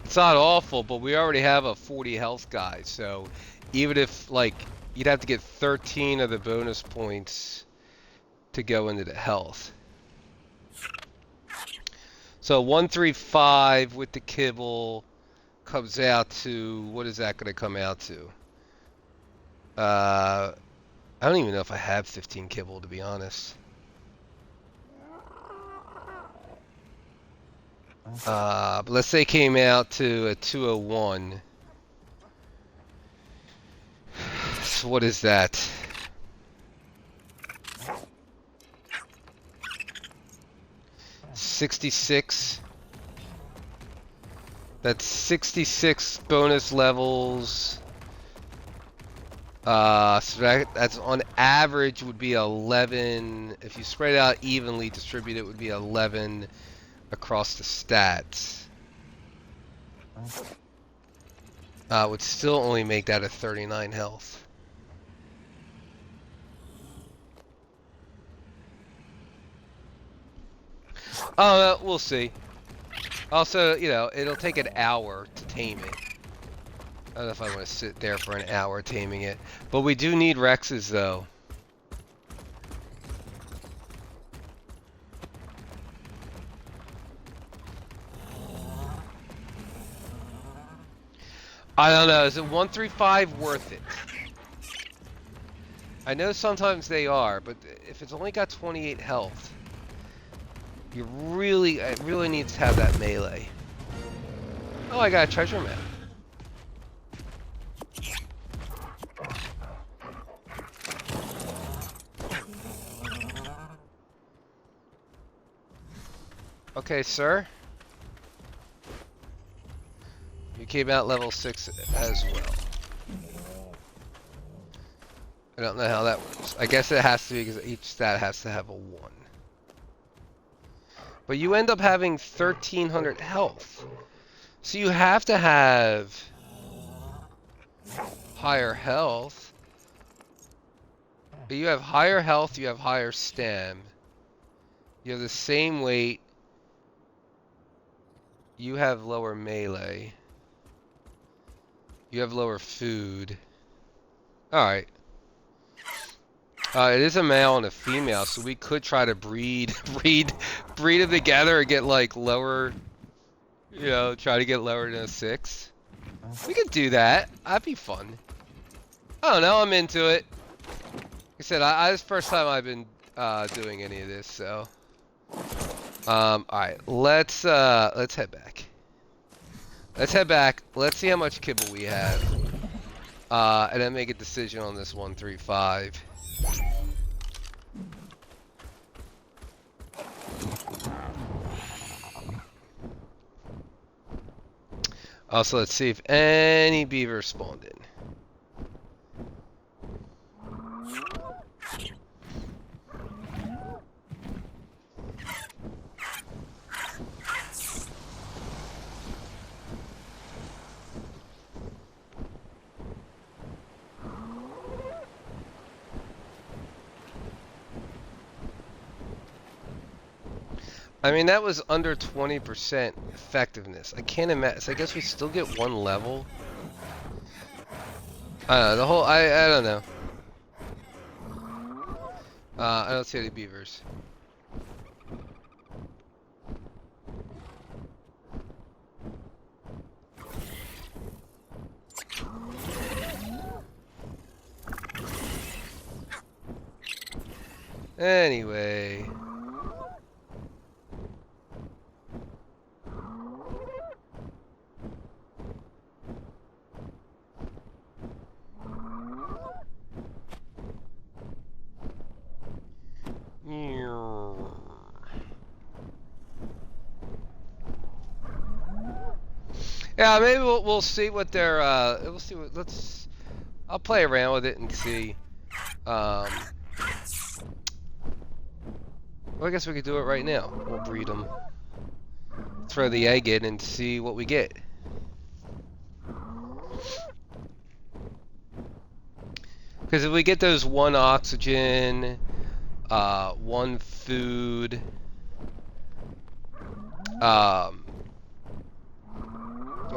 It's not awful, but we already have a 40 health guy, so even if, like, you'd have to get 13 of the bonus points to go into the health. So 135 with the kibble comes out to, what is that going to come out to? I don't even know if I have 15 kibble, to be honest. But let's say it came out to a 201. So what is that? $66. That's 66 bonus levels. So that's on average would be 11. If you spread it out evenly distributed, it would be 11 across the stats. Would still only make that a 39 health. We'll see. Also, you know, it'll take an hour to tame it. I don't know if I want to sit there for an hour taming it. But we do need Rexes, though. I don't know. Is it 135 worth it? I know sometimes they are, but if it's only got 28 health, it really needs to have that melee. Oh, I got a treasure map. Okay, sir. You came out level 6 as well. I don't know how that works. I guess it has to be because each stat has to have a 1. But you end up having 1300 health. So you have to have higher health. But you have higher health, you have higher stam. You have the same weight. You have lower melee. You have lower food. Alright. It is a male and a female, so we could try to breed them together and get like lower, you know, try to get lower than a 6. We could do that. That'd be fun. I don't know, I'm into it. Like I said, this is the first time I've been doing any of this, so. Alright, let's head back. Let's head back. Let's see how much kibble we have. And then make a decision on this 135. Also, let's see if any beaver spawned in. I mean, that was under 20% effectiveness. I can't imagine. So I guess we still get one level. I don't know. The whole. I don't know. I don't see any beavers. Anyway. Yeah, maybe we'll see what they're we'll see what I'll play around with it and see. Well, I guess we could do it right now. We'll breed them. Throw the egg in and see what we get. Because if we get those 1 oxygen, 1 food,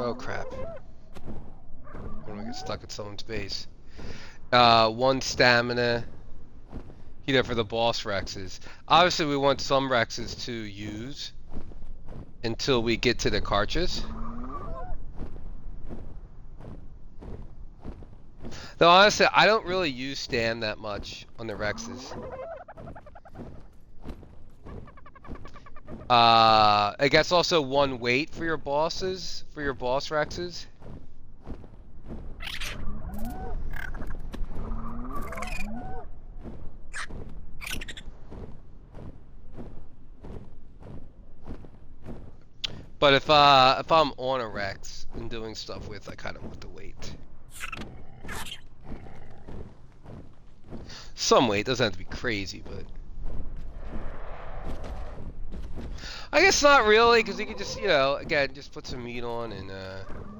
oh crap. I'm gonna get stuck at someone's base. 1 stamina, you know, for the boss Rexes. Obviously we want some Rexes to use until we get to the cartridge. Though honestly, I don't really use stam that much on the Rexes. I guess also 1 weight for your bosses, for your boss Rexes. But if I'm on a Rex and doing stuff with, I kind of want the weight. Some weight, doesn't have to be crazy, but I guess not really, because you can just, you know, again, just put some meat on and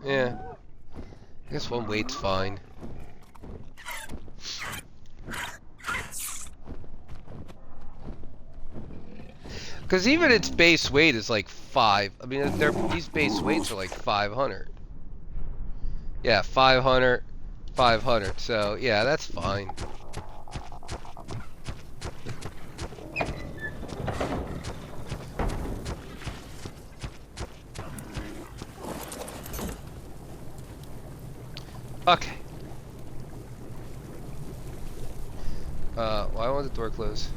yeah. I guess 1 weight's fine. Because even its base weight is like 5. I mean, these base weights are like 500. Yeah, 500, 500. So, yeah, that's fine. Okay. Why won't the door close?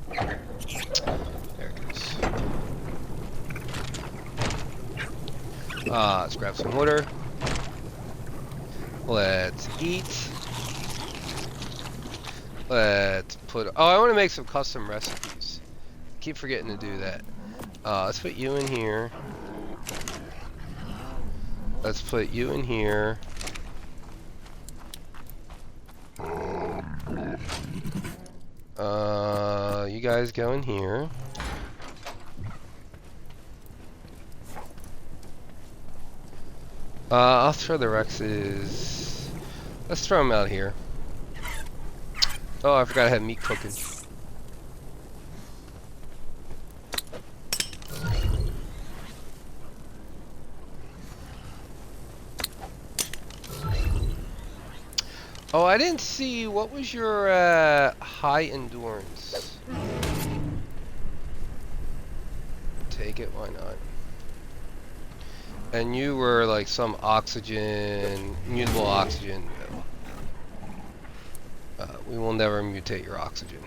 There it goes. Let's grab some water. Let's eat. Let's put... Oh, I want to make some custom recipes. Keep forgetting to do that. Let's put you in here. Let's put you in here. You guys go in here. I'll throw the Rexes. Let's throw them out here. Oh, I forgot I had meat cooking. Oh, I didn't see, what was your high endurance? Take it, why not? And you were like some oxygen, mutable oxygen. No. We will never mutate your oxygen.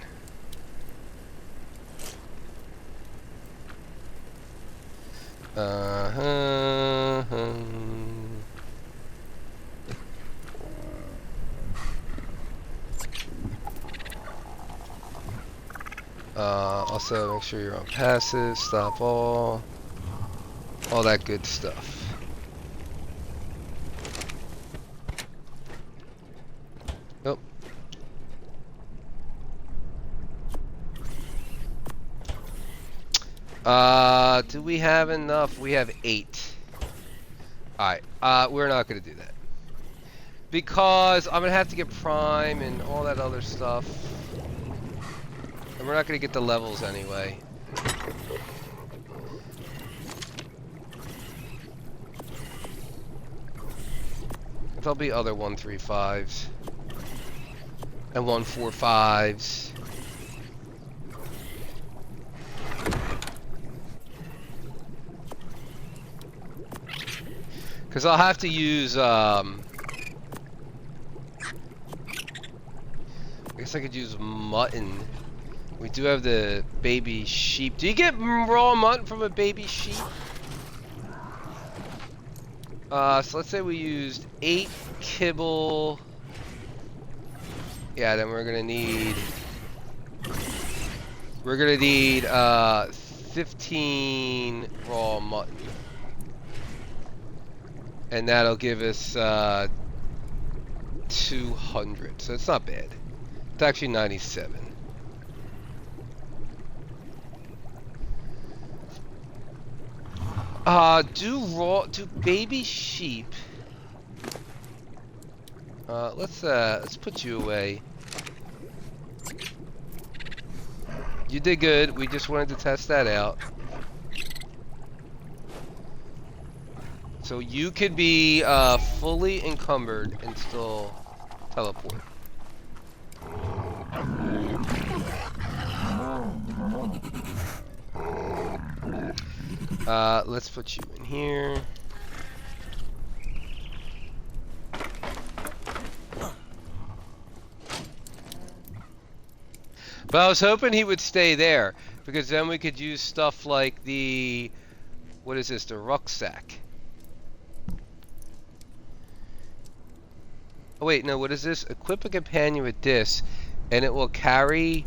Also make sure you're on passive, stop all that good stuff. Nope. Do we have enough? We have 8. Alright, we're not gonna do that. Because I'm gonna have to get Prime and all that other stuff. And we're not gonna get the levels anyway. There'll be other 135s and 145s. Because I'll have to use, I guess I could use mutton. We do have the baby sheep. Do you get raw mutton from a baby sheep? So let's say we used 8 kibble. Yeah, then we're gonna need 15 raw mutton. And that'll give us 200, so it's not bad. It's actually 97. Do baby sheep. Let's put you away. You did good. We just wanted to test that out. So you could be fully encumbered and still teleport. Let's put you in here. But I was hoping he would stay there, because then we could use stuff like the, what is this, the rucksack. Oh wait, no, what is this? Equip a companion with this, and it will carry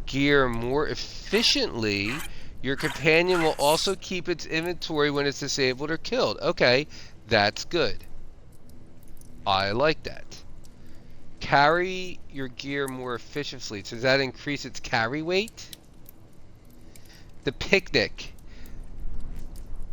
gear more efficiently. Your companion will also keep its inventory when it's disabled or killed. Okay, that's good. I like that. Carry your gear more efficiently. So does that increase its carry weight? The picnic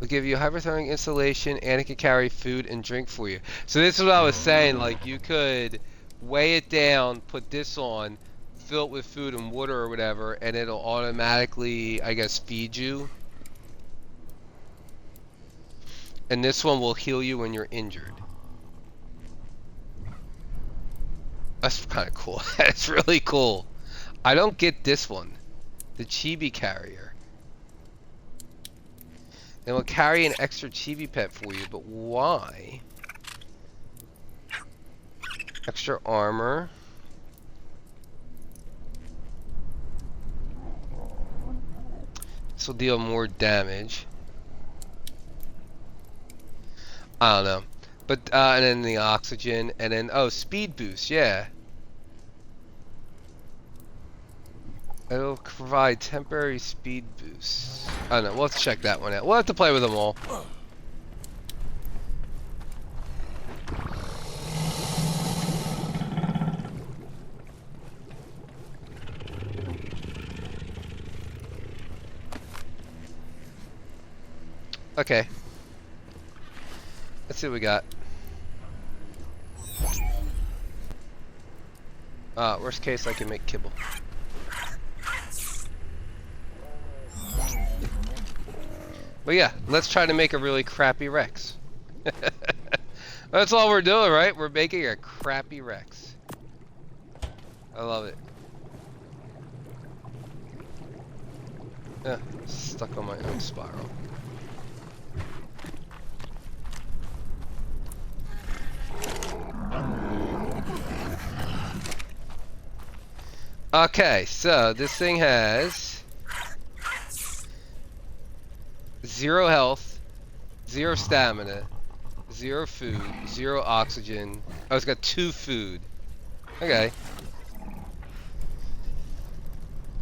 will give you hyperthermic insulation, and it can carry food and drink for you. So this is what I was saying, like you could weigh it down, put this on, fill it with food and water or whatever, and it'll automatically, I guess, feed you. And this one will heal you when you're injured. That's kind of cool. That's really cool. I don't get this one. The chibi carrier. It will carry an extra chibi pet for you, but why? Extra armor. This will deal more damage. I don't know. But, and then the oxygen, and then, oh, speed boost, yeah. It'll provide temporary speed boosts. I don't know, we'll have to check that one out. We'll have to play with them all. Okay. Let's see what we got. Worst case, I can make kibble. But yeah, let's try to make a really crappy Rex. That's all we're doing, right? We're making a crappy Rex. I love it. Yeah, stuck on my own spiral. Okay, so this thing has 0 health, 0 stamina, 0 food, 0 oxygen. Oh, it's got 2 food. Okay.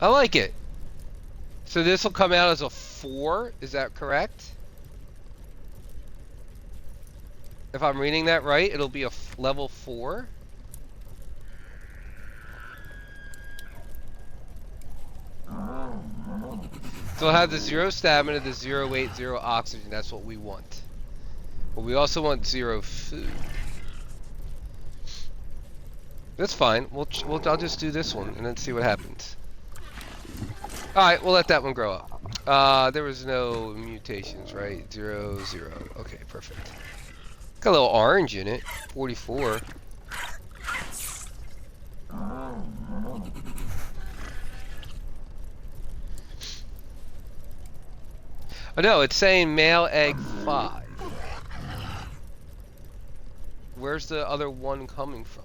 I like it. So this will come out as a 4, is that correct? If I'm reading that right, it'll be a level 4. So it'll have the 0 stamina, the 0 weight, 0 oxygen. That's what we want. But we also want 0 food. That's fine. I'll just do this one and then see what happens. Alright, we'll let that one grow up. There was no mutations, right? 0, 0. Okay, perfect. Got a little orange in it. 44. Oh no, it's saying male egg 5. Where's the other one coming from?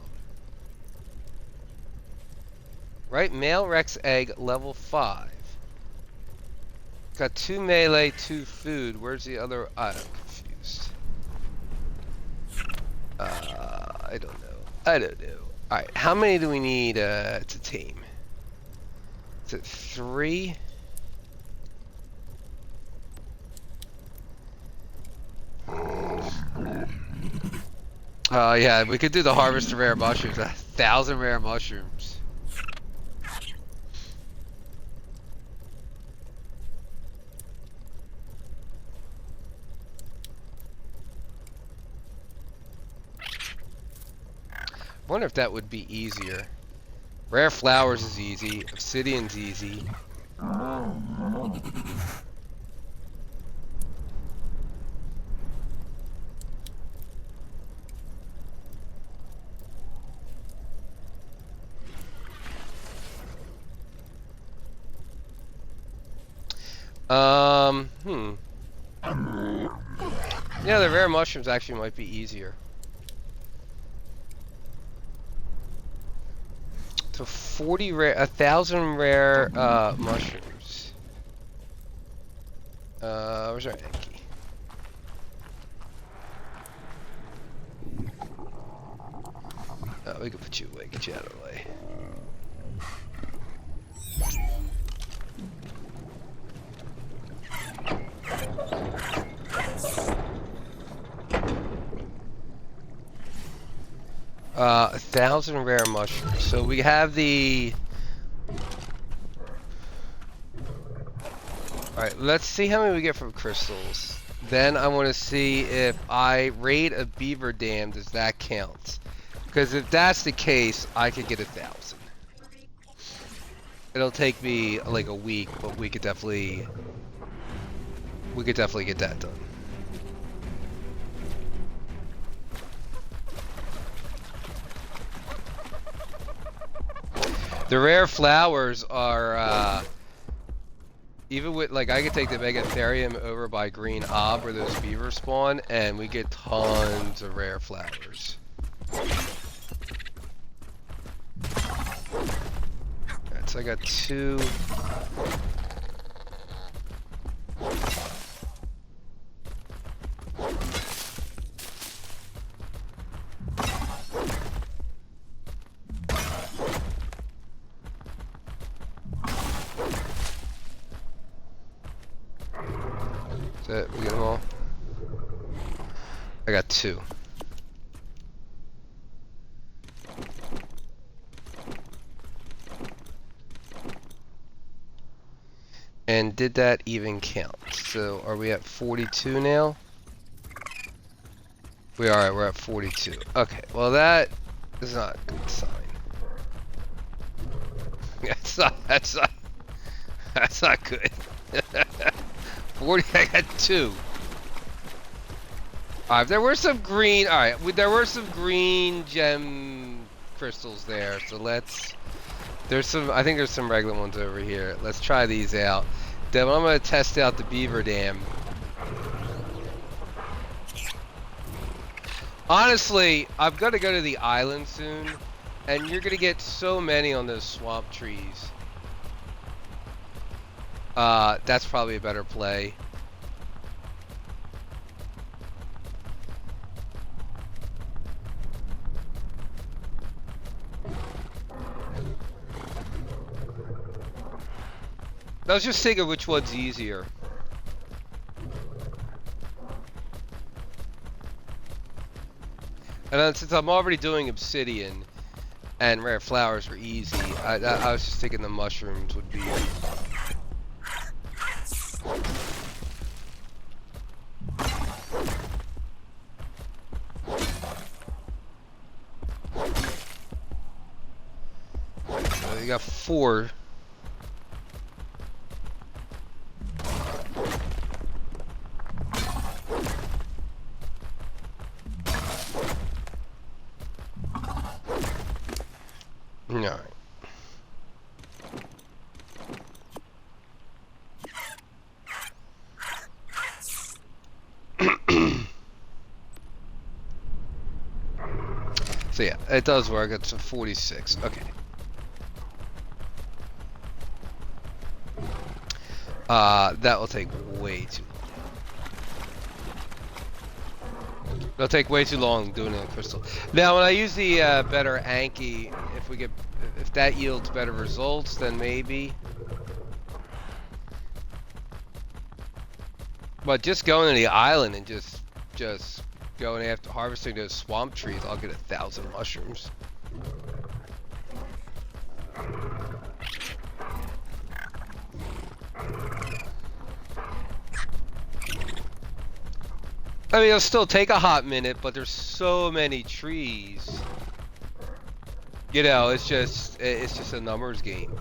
Right? Male Rex egg level 5. Got 2 melee, 2 food. Where's the other? I'm confused. I don't know. I don't know. Alright, how many do we need to tame? Is it 3? Yeah, we could do the harvest of rare mushrooms. 1,000 rare mushrooms. Wonder if that would be easier. Rare flowers is easy. Obsidian's easy. Yeah, the rare mushrooms actually might be easier. So 40 rare, 1,000 rare mushrooms. Where's our Enki? We can put you away, get you out of the way. A 1,000 rare mushrooms. So we have the. Alright, let's see how many we get from crystals. Then I want to see if I raid a beaver dam, does that count? Because if that's the case, I could get 1,000. It'll take me like a week, but we could definitely get that done. The rare flowers are, even with, like, I could take the Megatherium over by Green Ob where those beavers spawn, and we get tons of rare flowers. Alright, so I got 2. We get them all. I got 2. And did that even count? So are we at 42 now? We are. We're at 42. Okay. Well, that is not a good sign. That's not good. 40, I got 2. Alright, there were some green, there were some green gem crystals there, so let's, I think there's some regular ones over here. Let's try these out. Then I'm going to test out the beaver dam. Honestly, I'm going to go to the island soon, and you're going to get so many on those swamp trees. That's probably a better play. I was just thinking which one's easier. And then since I'm already doing obsidian and rare flowers were easy, I was just thinking the mushrooms would be. So you got 4. Alright. So yeah, it does work. It's a 46. Okay. That will take way too long. It'll take way too long doing it in crystal. Now, when I use the better Anki, if that yields better results, then maybe. But just going to the island and just going after harvesting those swamp trees, I'll get 1,000 mushrooms. I mean, it'll still take a hot minute, but there's so many trees. You know, it's just a numbers game.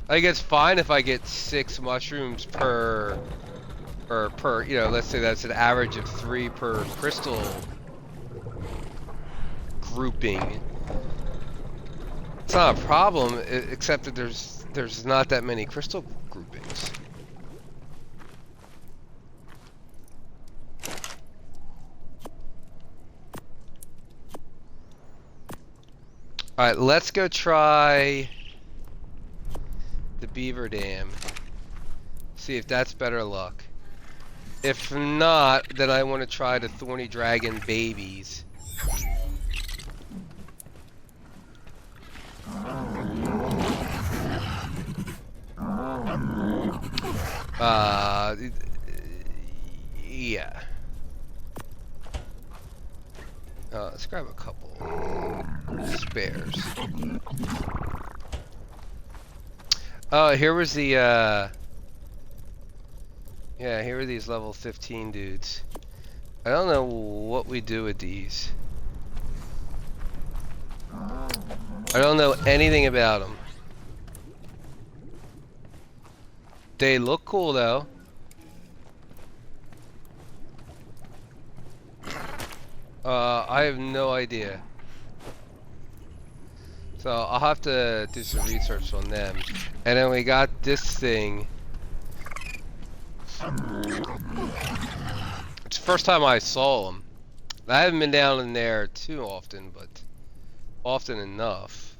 I think it's fine if I get 6 mushrooms per, you know, let's say that's an average of 3 per crystal grouping. It's not a problem, except that there's not that many crystal groupings. Alright, let's go try the beaver dam. See if that's better luck. If not, then I want to try the thorny dragon babies. Yeah. Let's grab a couple spares. Oh, here was the, yeah, here were these level 15 dudes. I don't know what we do with these. I don't know anything about them. They look cool, though. I have no idea. So I'll have to do some research on them. And then we got this thing. It's the first time I saw them. I haven't been down in there too often, but often enough.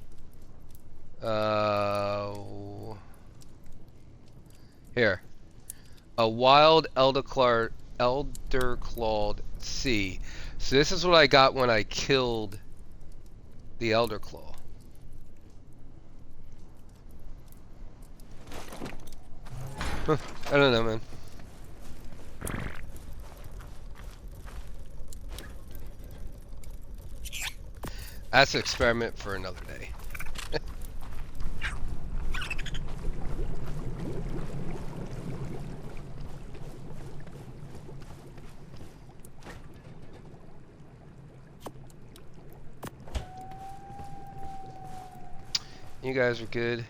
Here. A wild elder-clawed sea. So this is what I got when I killed the elder claw. Huh, I don't know, man. That's an experiment for another day. You guys are good.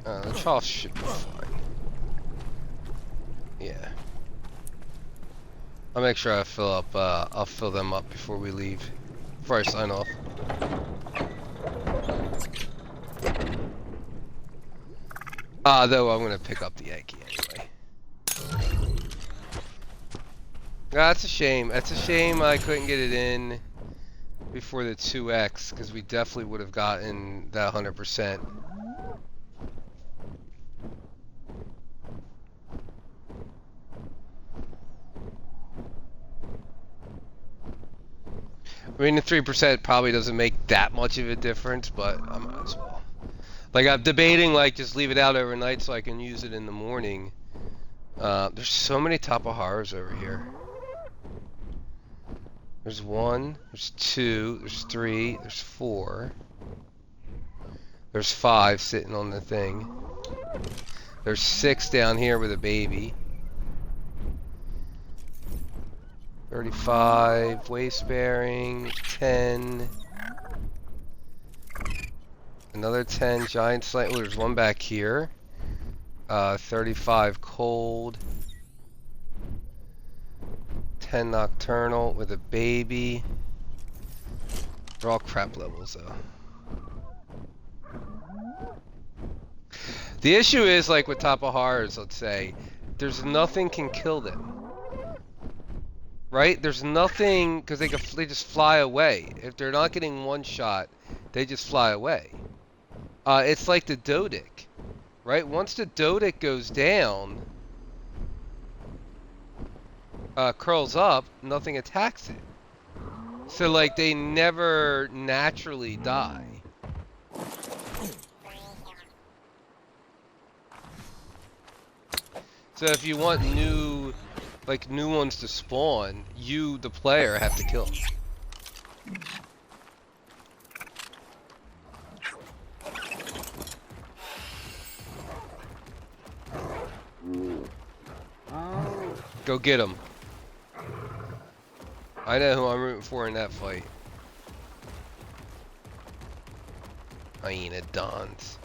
The trough should be fine. Yeah. I'll make sure I fill up, I'll fill them up before we leave. Before I sign off. Though I'm gonna pick up the Yankee anyway. That's a shame. That's a shame I couldn't get it in before the 2x, because we definitely would have gotten that 100%. I mean, the 3% probably doesn't make that much of a difference, but I might as well. Like, I'm debating, like, just leave it out overnight so I can use it in the morning. There's so many Tapahars over here. There's 1, there's 2, there's 3, there's 4. There's 5 sitting on the thing. There's 6 down here with a baby. 35, waste bearing, 10. Another 10, giant slime. Oh, there's one back here. 35 cold. 10 nocturnal with a baby. They're all crap levels, though. The issue is, like, with top of horrors, let's say, there's nothing can kill them. Right? There's nothing, because they just fly away. If they're not getting one shot, they just fly away. It's like the Dodic, right? Once the Dodic goes down, curls up, nothing attacks it. So, like, they never naturally die. So if you want new ones to spawn, you, the player, have to kill them. Go get them. I know who I'm rooting for in that fight. Hyena Dons.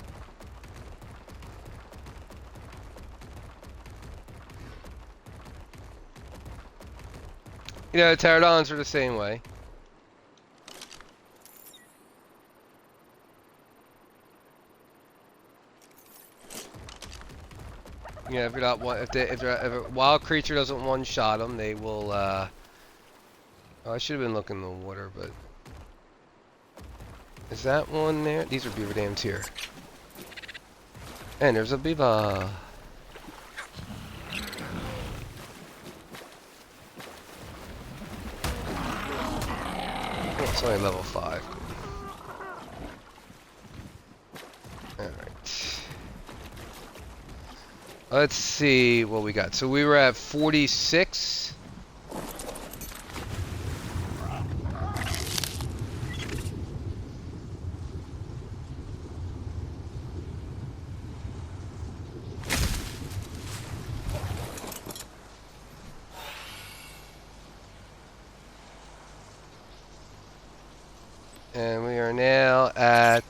You know, pterodons are the same way. Yeah, if a wild creature doesn't one-shot them, they will. Oh, I should have been looking in the water, but is that one there? These are beaver dams here, and there's a beaver. Oh, it's only level 5. All right. Let's see what we got. So we were at 46. And we are now at,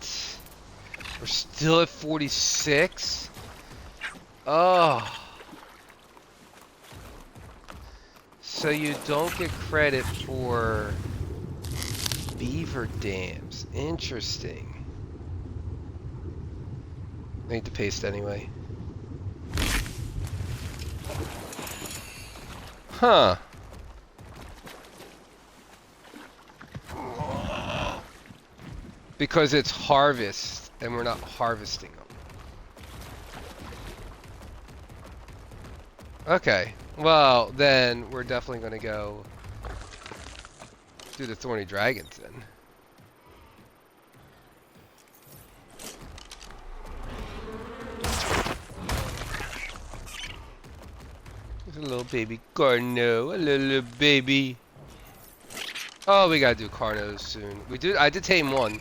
we're still at 46. Oh. So you don't get credit for beaver dams. Interesting. I need to paste anyway. Huh. Because it's harvest, and we're not harvesting them. Okay, well, then we're definitely going to go do the Thorny Dragons then. There's a little baby Carno, a little baby. Oh, we gotta do Carnos soon. I did tame one.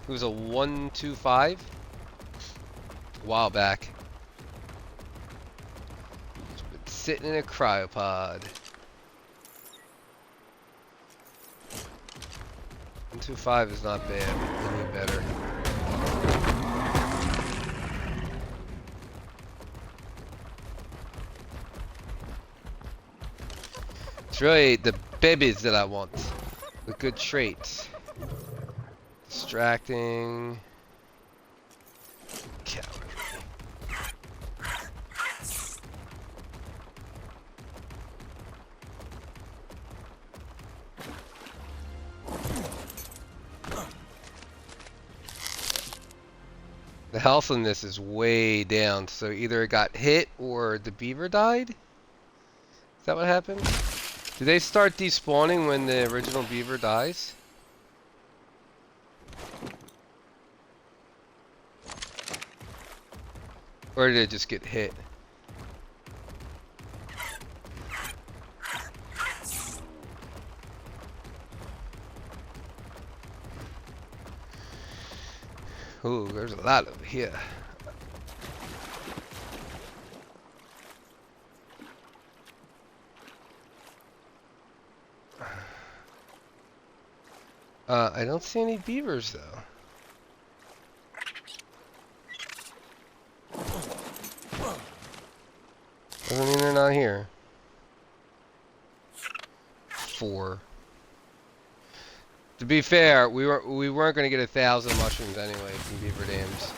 It was a 125 a while back. It's been sitting in a cryopod. 125 is not bad. Any better. It's really the babies that I want. The good traits. Distracting. Cowardly. The health on this is way down, so either it got hit or the beaver died? Is that what happened? Do they start despawning when the original beaver dies? Or did it just get hit? Ooh, there's a lot over here. I don't see any beavers though. Doesn't mean they're not here. 4. To be fair, we weren't gonna get 1,000 mushrooms anyway from beaver dams.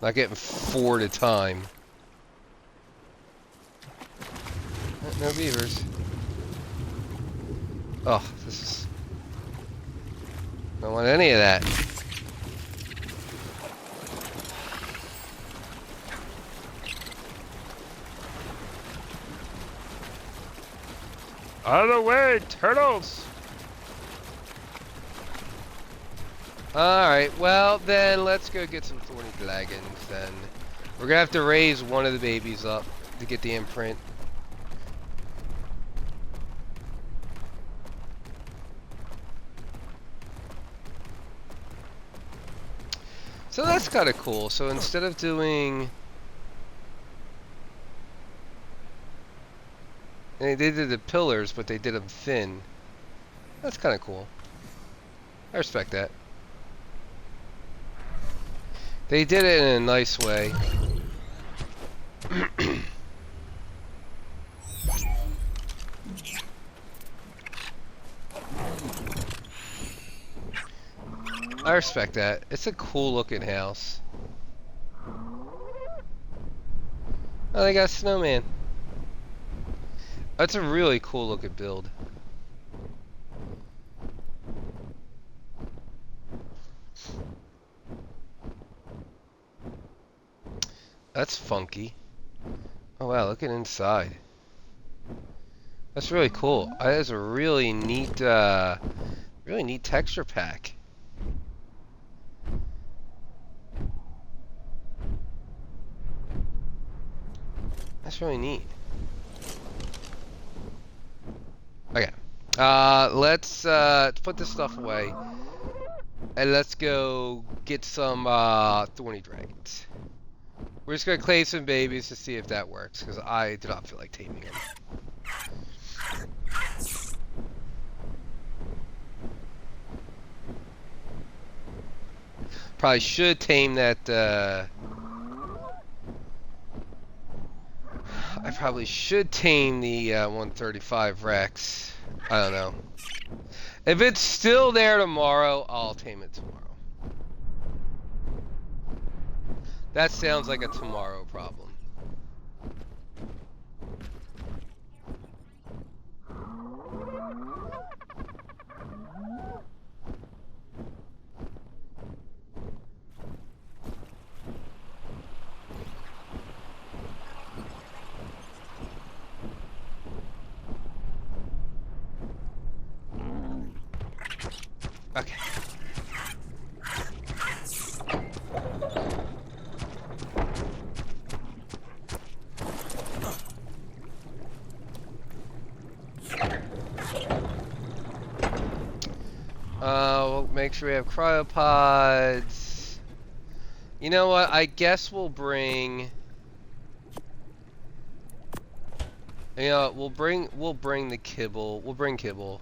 Not getting 4 at a time. No beavers. Oh, this is... Don't want any of that. Out of the way, turtles! Alright, well then let's go get some thorny dragons then. We're gonna have to raise one of the babies up to get the imprint. So that's kind of cool. So instead of doing... They did the pillars, but they did them thin. That's kind of cool. I respect that. They did it in a nice way. I respect that. It's a cool looking house. Oh, they got a snowman. That's a really cool looking build. That's funky. Oh wow, look at inside. That's really cool. That is a really neat texture pack. That's really neat. Okay. Let's put this stuff away. And let's go get some thorny dragons. We're just gonna claim some babies to see if that works, because I do not feel like taming them. Probably should tame that, I probably should tame the 135 Rex. I don't know. If it's still there tomorrow, I'll tame it tomorrow. That sounds like a tomorrow problem. Okay. We'll make sure we have cryopods. You know what? I guess we'll bring... You know, we'll bring the kibble. We'll bring kibble.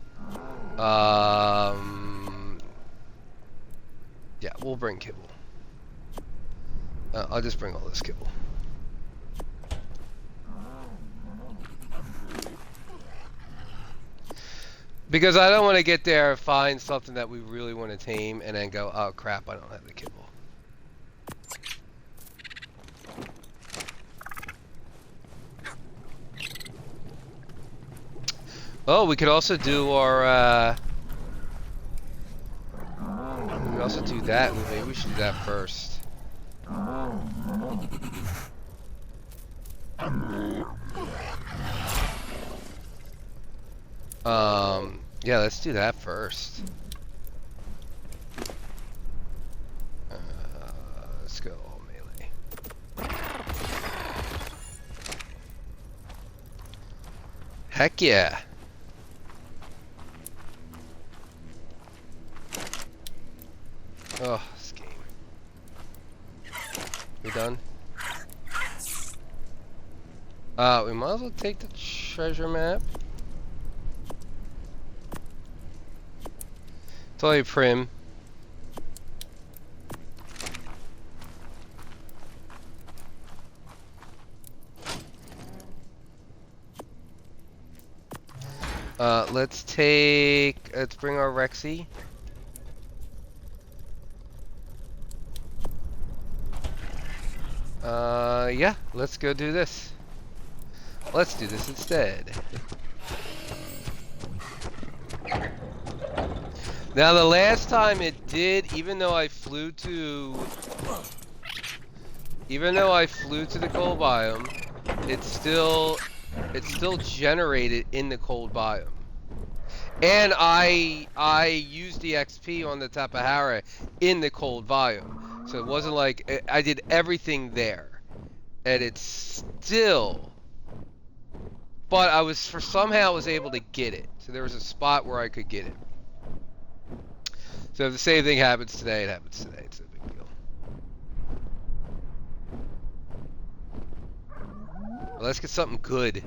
Yeah, we'll bring kibble. I'll just bring all this kibble. Because I don't want to get there, find something that we really want to tame, and then go, oh crap, I don't have the kibble. Oh, we could also do our, we could also do that. Maybe we should do that first. Yeah, let's do that first. Let's go all melee. Heck yeah. Oh, this game. We done? We might as well take the treasure map. Totally prim. Let's bring our Rexy. Yeah, let's go do this. Let's do this instead. Now the last time it did, even though I flew to the cold biome, it still generated in the cold biome. And I used the XP on the Tapahara in the cold biome. So it wasn't like I did everything there. And it's still, but somehow I was able to get it. So there was a spot where I could get it. So if the same thing happens today, it happens today. It's no big deal. Well, let's get something good.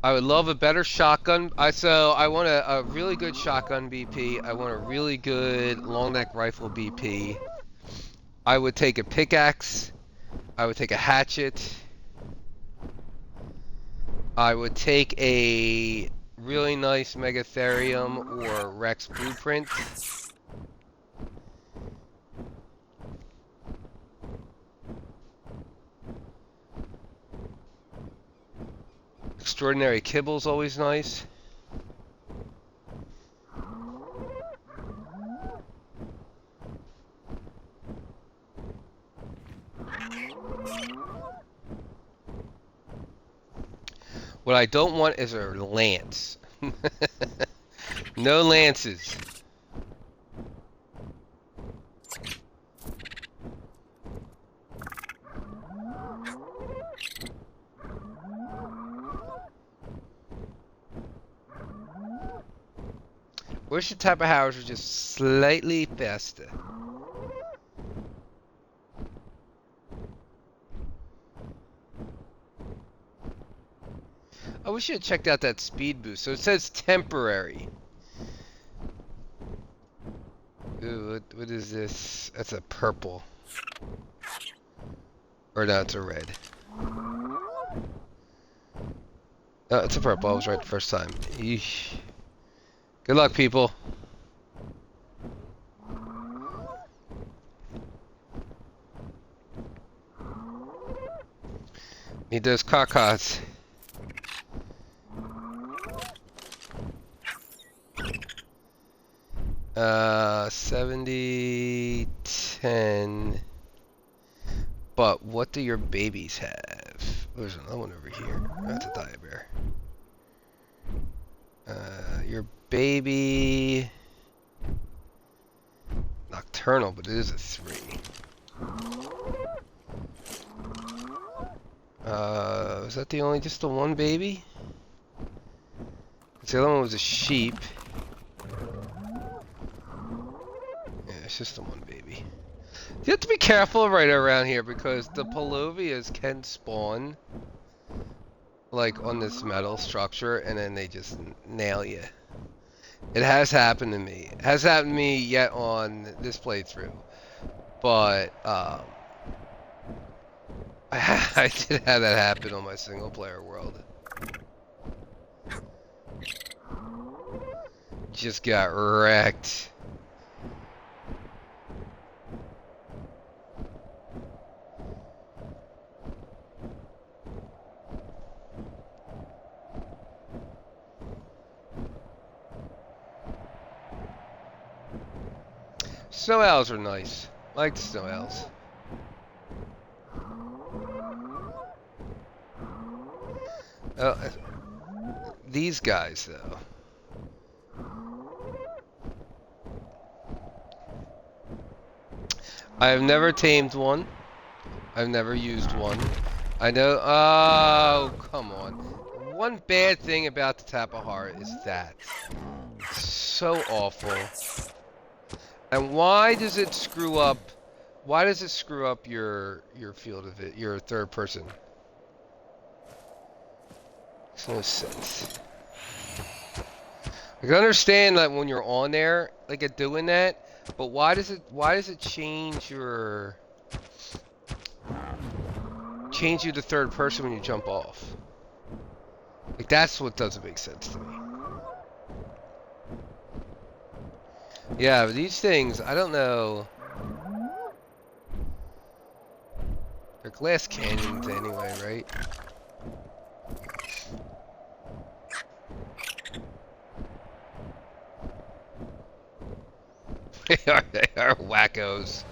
I would love a better shotgun. So I want a really good shotgun BP. I want a really good long neck rifle BP. I would take a pickaxe. I would take a hatchet. I would take a really nice Megatherium or Rex blueprint. Extraordinary Kibble's always nice. What I don't want is a lance. No lances. Wish the type of hours were just slightly faster. Oh, we should have checked out that speed boost. So it says temporary. Ooh, what is this? That's a purple. Or no, it's a red. Oh, it's a purple. I was right the first time. Eesh. Good luck, people. Need those cacas. Uh, 70, 10. But what do your babies have? There's another one over here. That's a diabear. Your baby... Nocturnal, but it is a 3. Is that just the one baby? The other one was a sheep. Yeah, it's just the one baby. You have to be careful right around here because the Palovias can spawn like on this metal structure and then they just nail you. It has happened to me. It has happened to me yet on this playthrough. But I did have that happen on my single player world. Just got wrecked. Snow owls are nice. I like the snow owls. These guys, though. I have never tamed one. I've never used one. I know. Oh, come on. One bad thing about the Tapahara is that. So awful. And why does it screw up? Why does it screw up your field of it, your third person? Makes no sense. I can understand that when you're on there, like it doing that, but why does it change you to third person when you jump off? Like, that's what doesn't make sense to me. Yeah, but these things, I don't know. They're glass canyons anyway, right? They are wackos.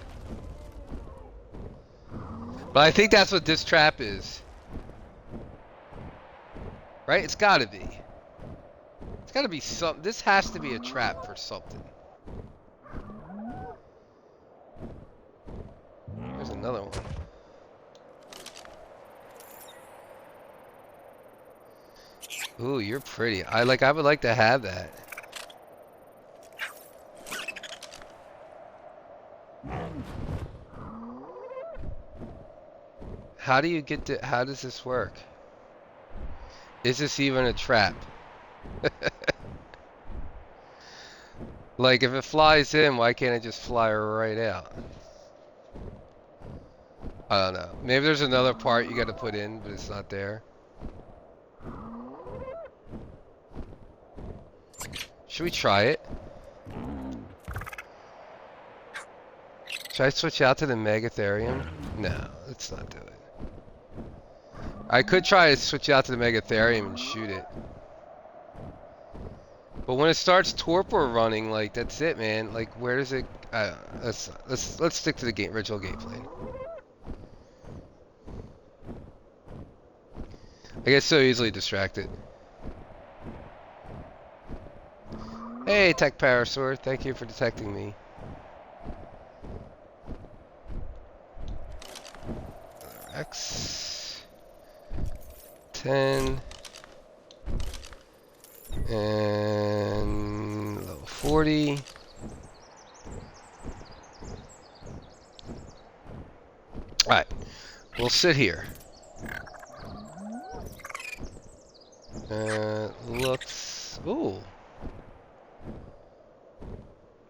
But I think that's what this trap is. Right? It's gotta be. It's gotta be something. This has to be a trap for something. There's another one. Ooh, you're pretty. I would like to have that. How do you get to, how does this work? Is this even a trap? Like, if it flies in, why can't it just fly right out? I don't know. Maybe there's another part you gotta put in, but it's not there. Should we try it? Should I switch out to the Megatherium? No, let's not do it. I could try to switch out to the Megatherium and shoot it. But when it starts torpor running, like, that's it, man. Like, where does it... I don't know. Let's stick to the original gameplay. I get so easily distracted. Hey, Tech Power Sword. Thank you for detecting me. X 10 and level 40. Alright, we'll sit here. Looks. Ooh.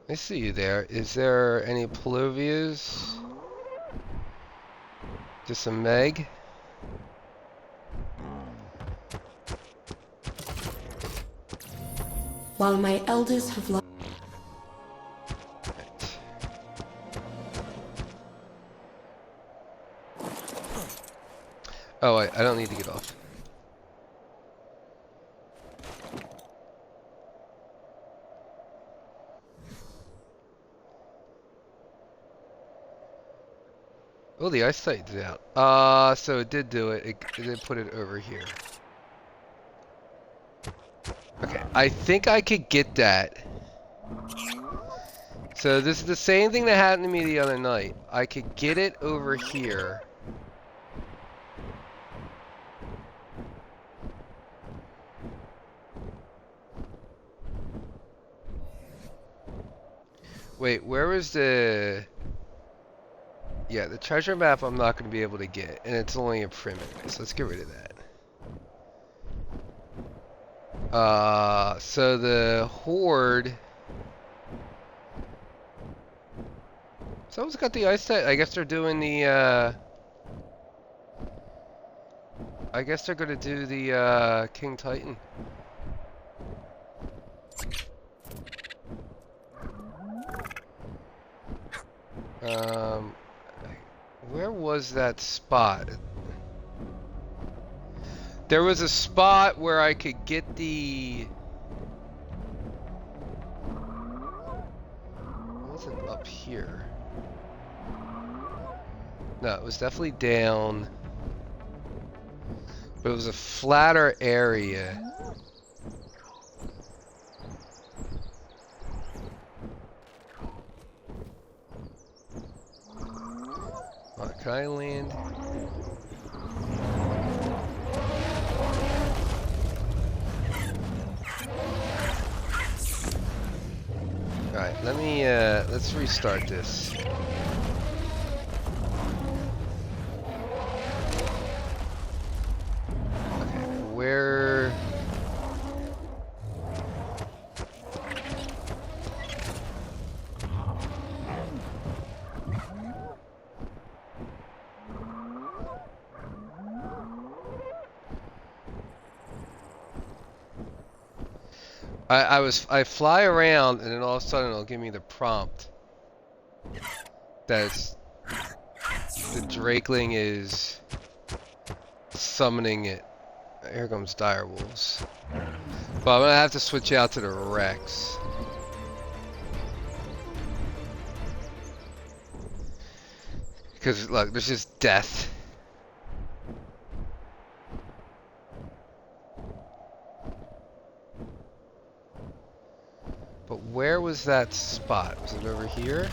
I see you there. Is there any Pluvias? Just a Meg? While my elders have lost. Oh, I don't need to get off. Oh, the ice sight is out. So it did do it. It did put it over here. Okay, I think I could get that. So this is the same thing that happened to me the other night. I could get it over here. Wait, where was the... Yeah, the treasure map I'm not going to be able to get, and it's only a primitive, so let's get rid of that. So the horde... Someone's got the ice set. I guess they're doing the, I guess they're gonna do the, King Titan. Where was that spot? There was a spot where I could get the... It wasn't up here. No, it was definitely down. But it was a flatter area. Can I land? Alright, let me, let's restart this. Okay, where... I fly around and then all of a sudden it'll give me the prompt that the Drakeling is summoning it. Here comes dire wolves. But I'm gonna have to switch out to the Rex. Because look, there's just death. But where was that spot? Was it over here?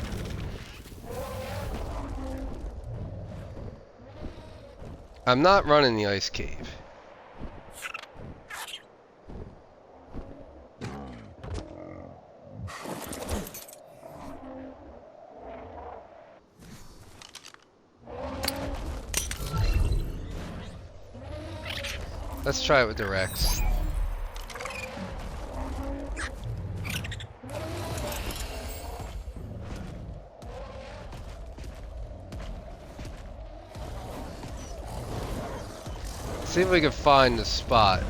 I'm not running the ice cave. Let's try it with the Rex. See if we can find the spot.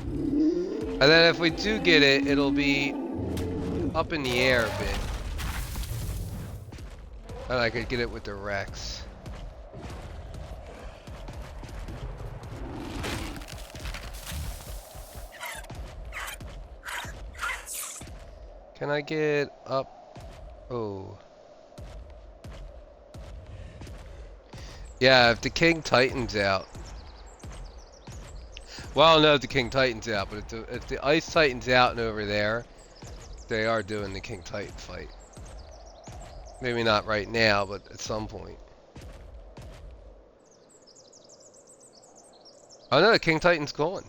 And then if we do get it, it'll be up in the air a bit. And I could get it with the Rex. Can I get up? Oh. Yeah, if the King Titan's out. Well, I don't know if the King Titan's out, but if the Ice Titan's out and over there, they are doing the King Titan fight. Maybe not right now, but at some point. Oh no, the King Titan's gone.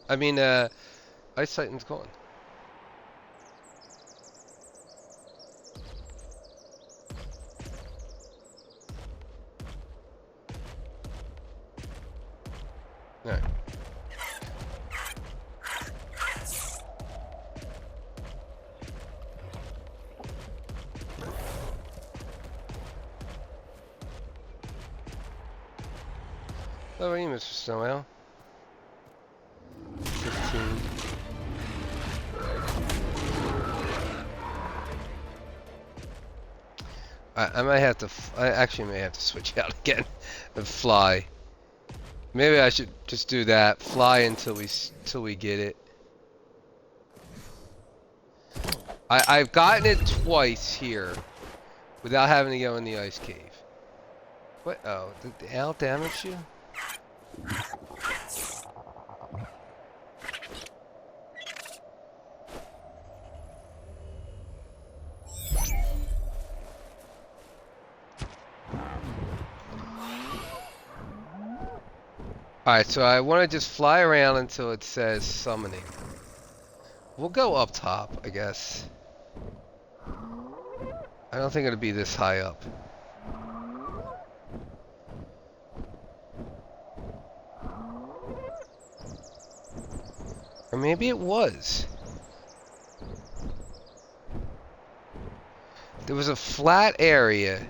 I mean, Ice Titan's gone. Alright. How are you, Mr. Snowell? 15. I might have to. I actually may have to switch out again and fly. Maybe I should just do that. Fly until we get it. I've gotten it twice here without having to go in the ice cave. What? Oh, did the owl damage you? Alright, so I want to just fly around until it says summoning. We'll go up top, I guess. I don't think it'll be this high up. Or maybe it was. There was a flat area.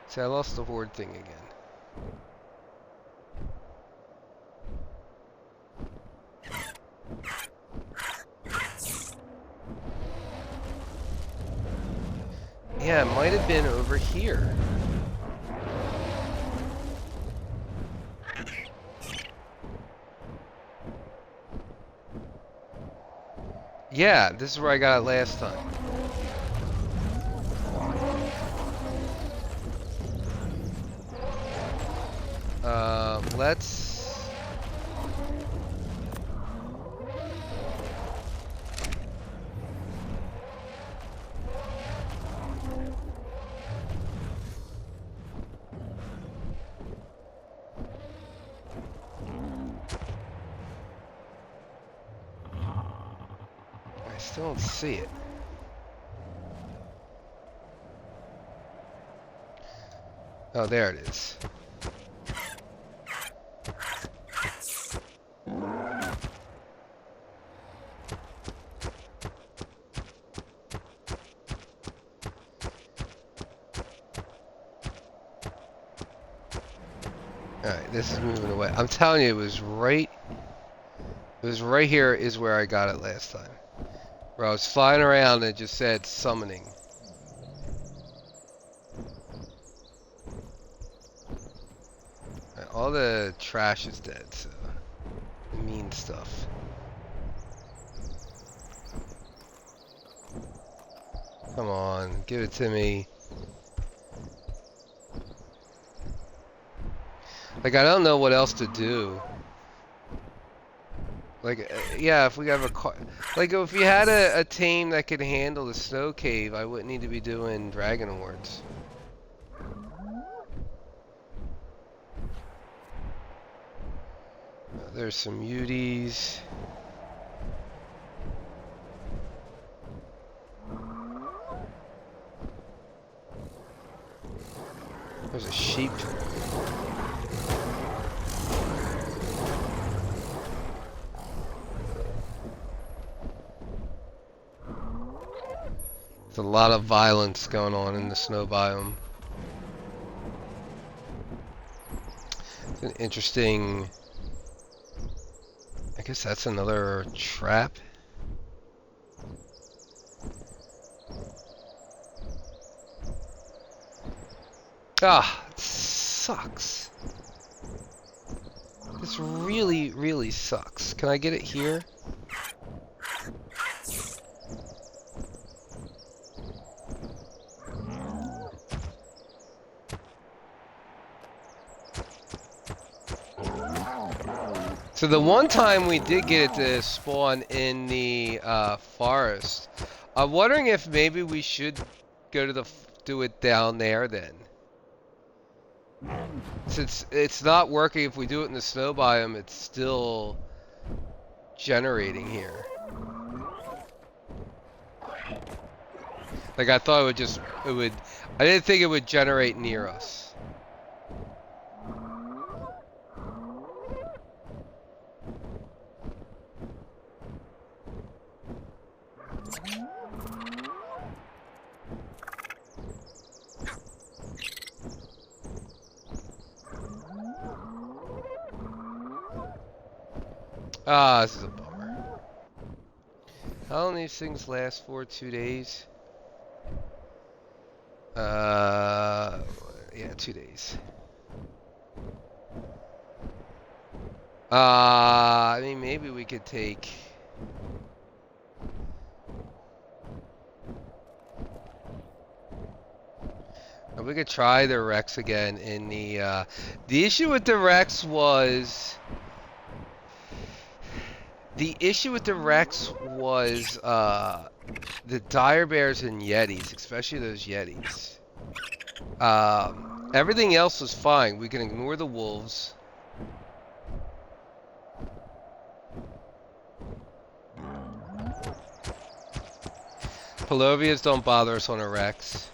See, I lost the horde thing again. Yeah, it might have been over here. Yeah, this is where I got it last time. Let's... I still don't see it. Oh, there it is. Alright, this is moving away. I'm telling you, it was right here is where I got it last time. Where I was flying around and it just said summoning. Alright, all the trash is dead, so mean stuff. Come on, give it to me. Like, I don't know what else to do. Like, yeah, if we have a car, like if you had a team that could handle the snow cave, I wouldn't need to be doing dragon hordes. There's some Uties. There's a sheep. There's a lot of violence going on in the snow biome. It's an interesting... I guess that's another trap. Ah, it sucks. This really, really sucks. Can I get it here? So the one time we did get it to spawn in the forest, I'm wondering if maybe we should go to do it down there then. Since it's not working, if we do it in the snow biome, it's still generating here. Like I thought it would, I didn't think it would generate near us. Ah, this is a bummer. How long these things last for? 2 days? Yeah, 2 days. I mean, maybe we could take... We could try the Rex again in the issue with the Rex was... The issue with the Rex was the dire bears and yetis, especially those yetis. Everything else was fine. We can ignore the wolves. Palovias don't bother us on a Rex.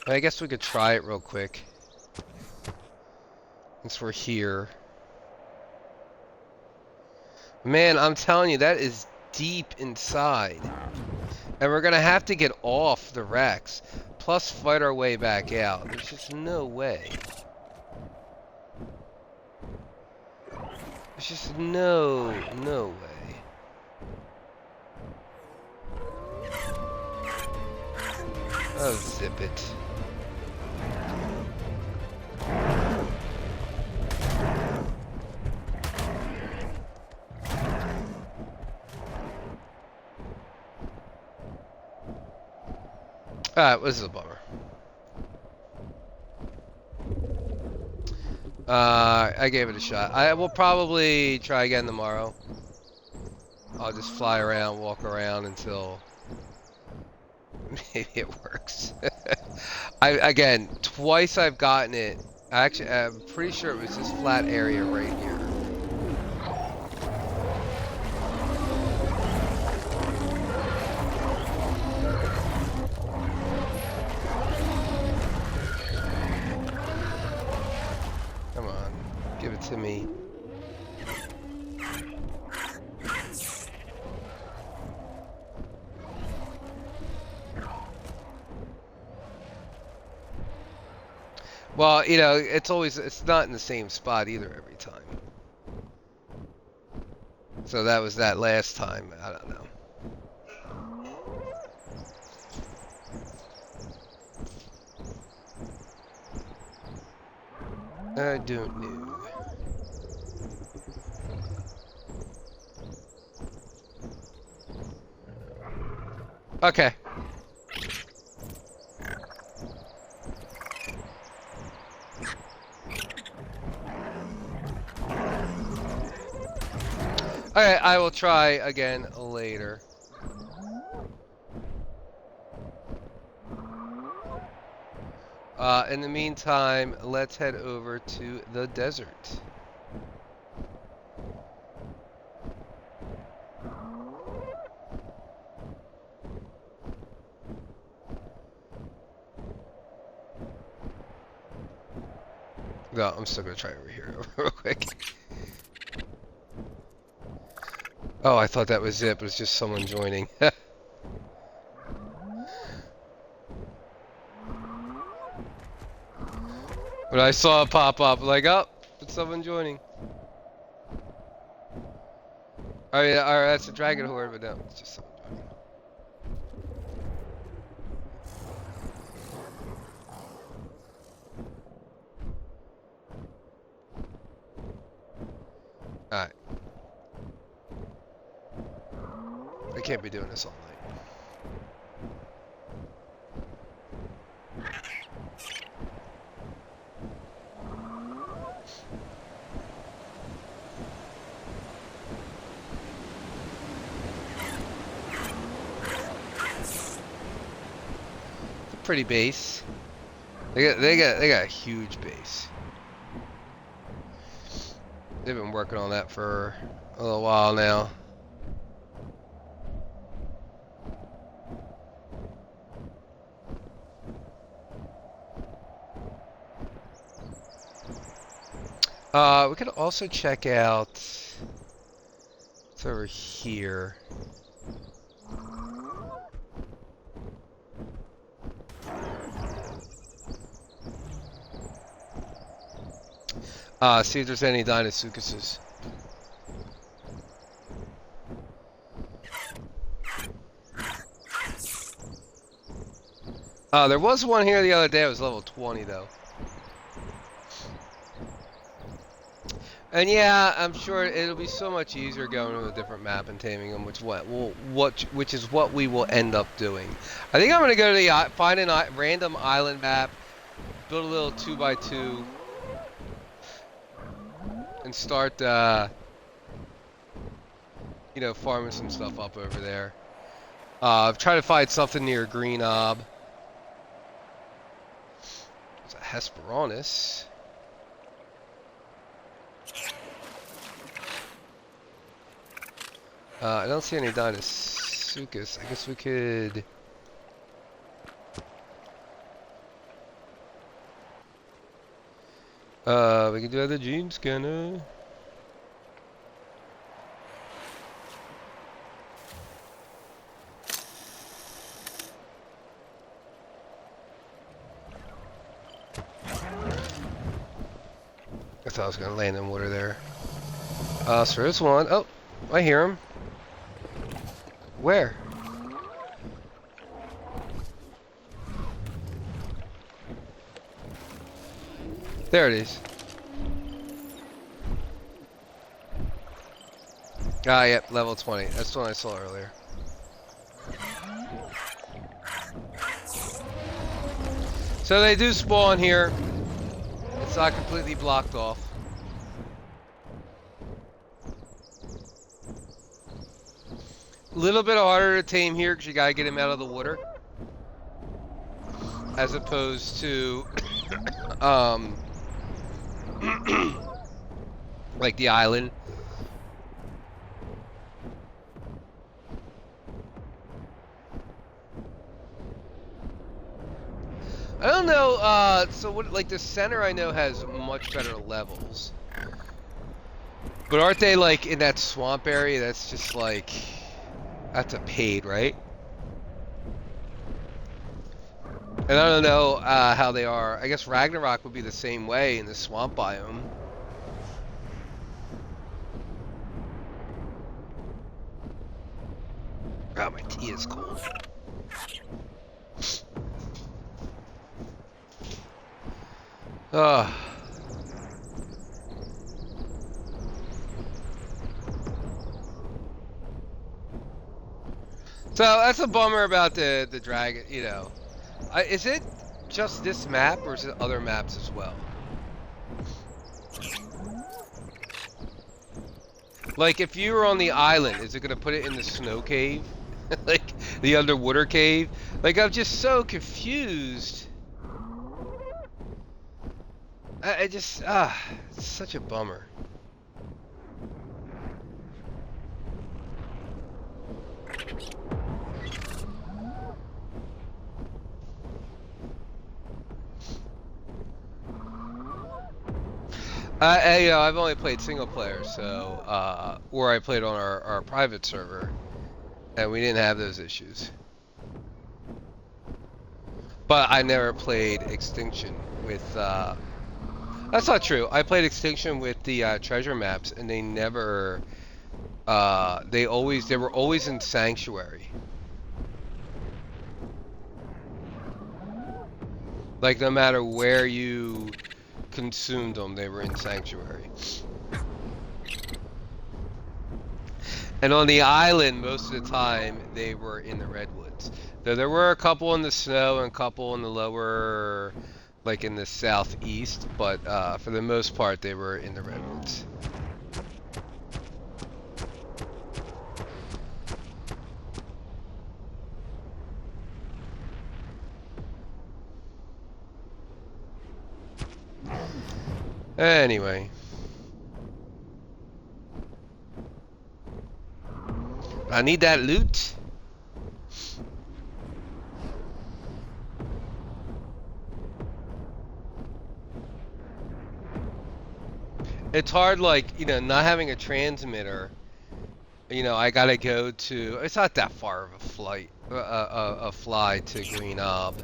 I guess we could try it real quick. Since we're here. Man, I'm telling you, that is deep inside. And we're gonna have to get off the Rex. Plus fight our way back out. There's just no way. There's just no way. Oh, zip it. Alright, this is a bummer. I gave it a shot. I will probably try again tomorrow. I'll just fly around, walk around until maybe it works. Again, twice I've gotten it. Actually, I'm pretty sure it was this flat area right here. To me. Well, you know, it's not in the same spot either every time. So that was that last time. I don't know. I don't know. Okay. Alright, I will try again later. In the meantime, let's head over to the desert. No, I'm still gonna try over here real quick. Oh, I thought that was it, but it's just someone joining. When I saw it pop up, like, oh, it's someone joining. Oh yeah, alright, that's a dragon horde, but no, it's just someone joining. Alright. I can't be doing this all night. It's a pretty base. They got a huge base. They've been working on that for a little while now. We could also check out what's over here. See if there's any Dinosuchuses. There was one here the other day. It was level 20 though. And yeah, I'm sure it'll be so much easier going to a different map and taming them, which is what we will end up doing. I think I'm gonna go to the find a random island map, build a little 2x2, and start you know, farming some stuff up over there. Try to find something near Green Ob. There's a Hesperornis. I don't see any Dinosuchus. I guess we could... we could do the gene scanner. I thought I was gonna land in water there. So there's one. Oh, I hear him. Where? There it is. Ah, yep, level 20. That's the one I saw earlier. So they do spawn here. It's not completely blocked off. A little bit harder to tame here because you gotta get him out of the water, as opposed to like the island. I don't know, so what, like the center I know has much better levels. But aren't they like in that swamp area that's just like, that's a paid, right? And I don't know how they are. I guess Ragnarok would be the same way in the swamp biome. God, my tea is cold. Ugh. So that's a bummer about the dragon, you know. Is it just this map or is it other maps as well? Like if you were on the island, is it gonna put it in the snow cave? Like the underwater cave? Like I'm just so confused. I just it's such a bummer. You know, I've only played single player, so or I played on our private server, and we didn't have those issues. But I never played Extinction with. That's not true. I played Extinction with the treasure maps, and they never. They were always in Sanctuary. Like no matter where you consumed them, they were in Sanctuary. And on the island, most of the time, they were in the redwoods. Though there were a couple in the snow and a couple in the lower, like in the southeast, but for the most part, they were in the redwoods. Anyway. I need that loot. It's hard, like, you know, not having a transmitter. You know, I gotta go to. It's not that far of a flight, a fly to Green Knob.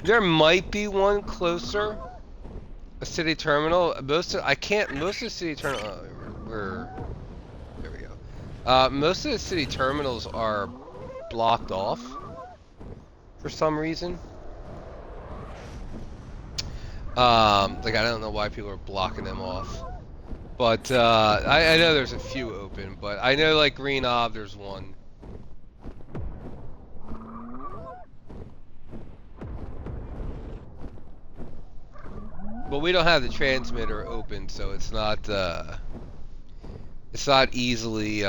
There might be one closer. A city terminal. Most of the city terminal. There we go. Most of the city terminals are blocked off for some reason. Like I don't know why people are blocking them off, but I know there's a few open, but I know like Green Knob, there's one. But we don't have the transmitter open, so it's not easily you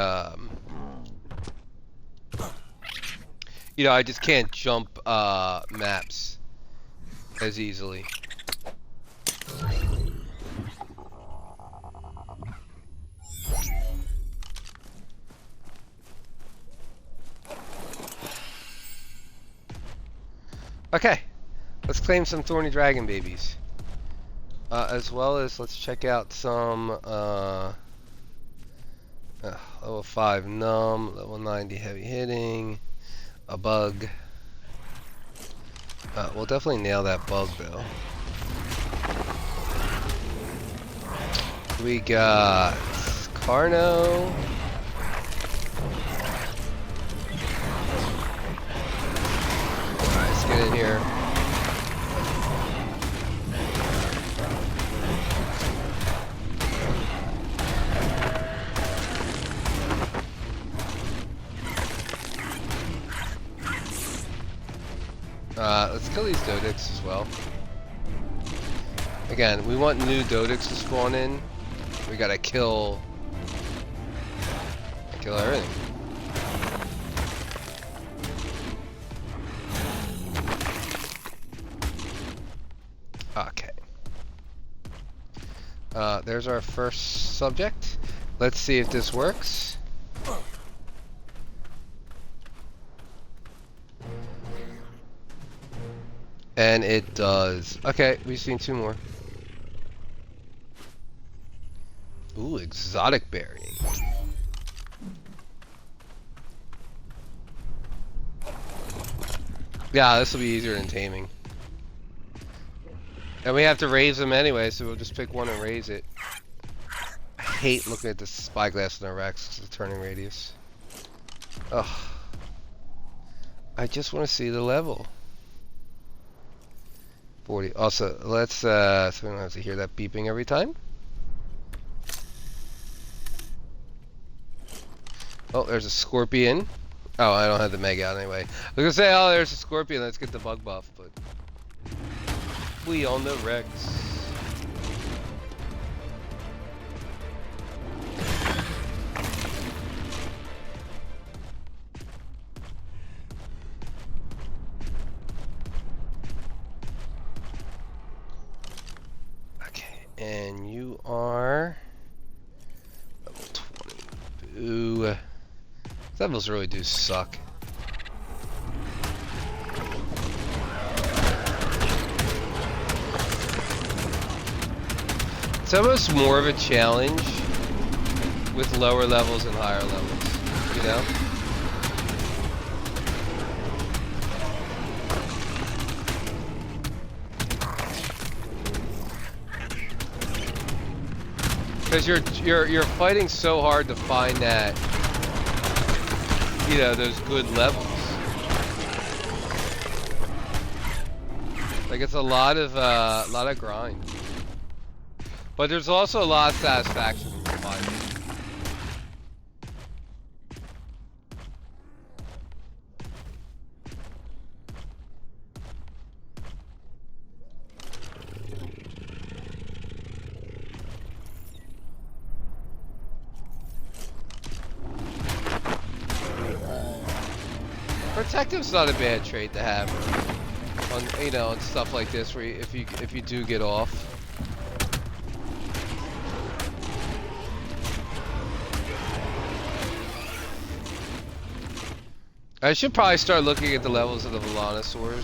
know, I just can't jump maps as easily. Okay, let's claim some thorny dragon babies. As well as let's check out some level 5 numb, level 90 heavy hitting, a bug. We'll definitely nail that bug though. We got Carno. Alright, let's get in here. Let's kill these Dodix as well. Again, we want new Dodix to spawn in. We gotta kill everything. Okay. There's our first subject. Let's see if this works. And it does. Okay, we've seen 2 more. Ooh, exotic berrying. Yeah, this will be easier than taming. And we have to raise them anyway, so we'll just pick one and raise it. I hate looking at the spyglass in the Rex because of the turning radius. Ugh. I just want to see the level. 40. Also, let's, so we don't have to hear that beeping every time. Oh, there's a scorpion. Oh, I don't have the mega out anyway. I was gonna say, oh, there's a scorpion. Let's get the bug buff, but we on the Rex. Okay, and you are level 20. Ooh. Levels really do suck. It's almost more of a challenge with lower levels and higher levels, you know? Because you're fighting so hard to find that, you know, those good levels. Like it's a lot of grind. But there's also a lot of satisfaction in finding it. Protective's not a bad trait to have on, you know, on stuff like this where if you do get off. I should probably start looking at the levels of the Volanosaurs.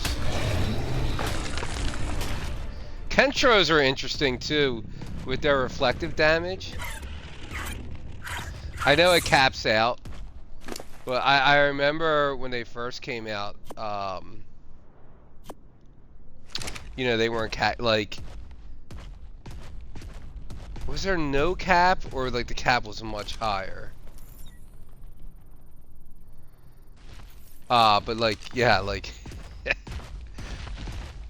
Kentros are interesting too with their reflective damage. I know it caps out. Well, I remember when they first came out, you know, they weren't like, was there no cap or like the cap was much higher? But like, yeah, like,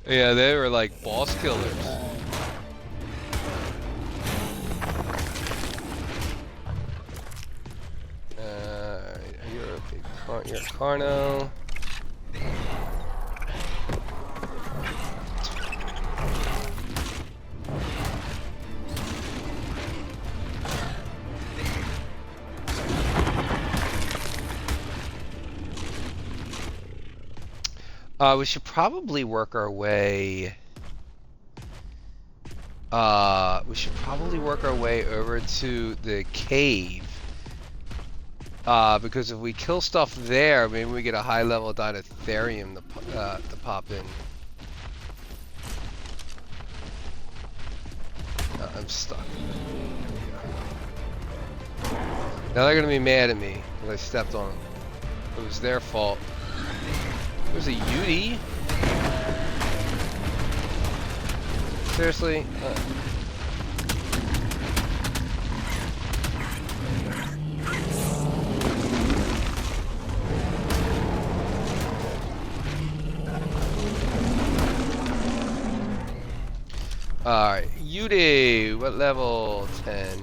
yeah, they were like boss killers. You're a Carno. We should probably work our way. We should probably work our way over to the cave. Because if we kill stuff there, maybe we get a high level Dinotherium to pop in. I'm stuck. Now they're gonna be mad at me because I stepped on them. It was their fault. There's a Yudi. Seriously? Alright, Yudi, what level? 10.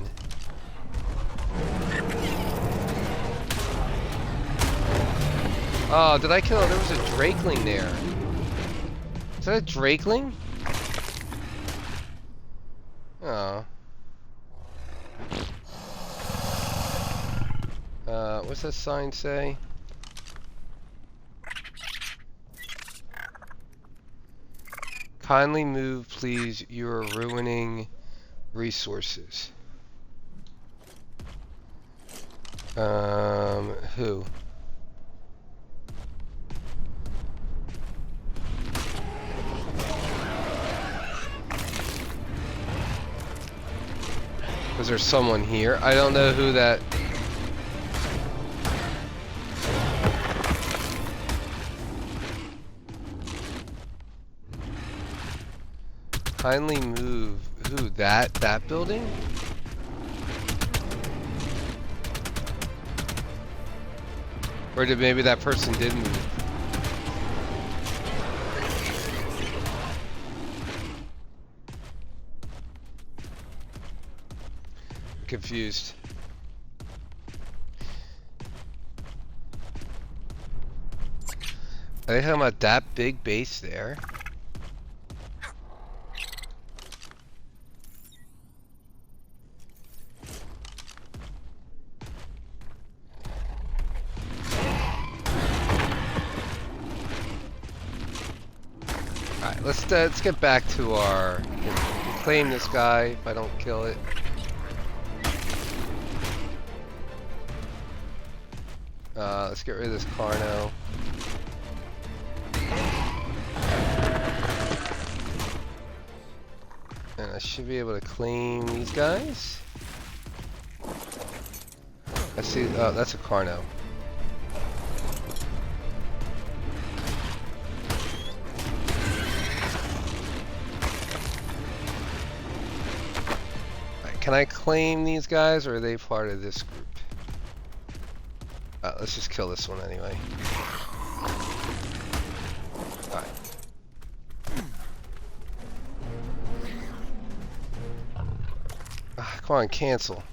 Oh, did I kill him? There was a Drakeling there. Is that a Drakeling? Oh. What's that sign say? Kindly move, please. You are ruining resources. Who? Was there someone here? I don't know who that... Kindly move. Who? That building? Or did maybe that person did move? Confused. Are they talking about that big base there? Alright, let's get back to our... Claim this guy if I don't kill it. Let's get rid of this Carno. And I should be able to claim these guys. I see, oh, that's a Carno. Right, can I claim these guys, or are they part of this group? Let's just kill this one anyway. Alright. Come on, cancel.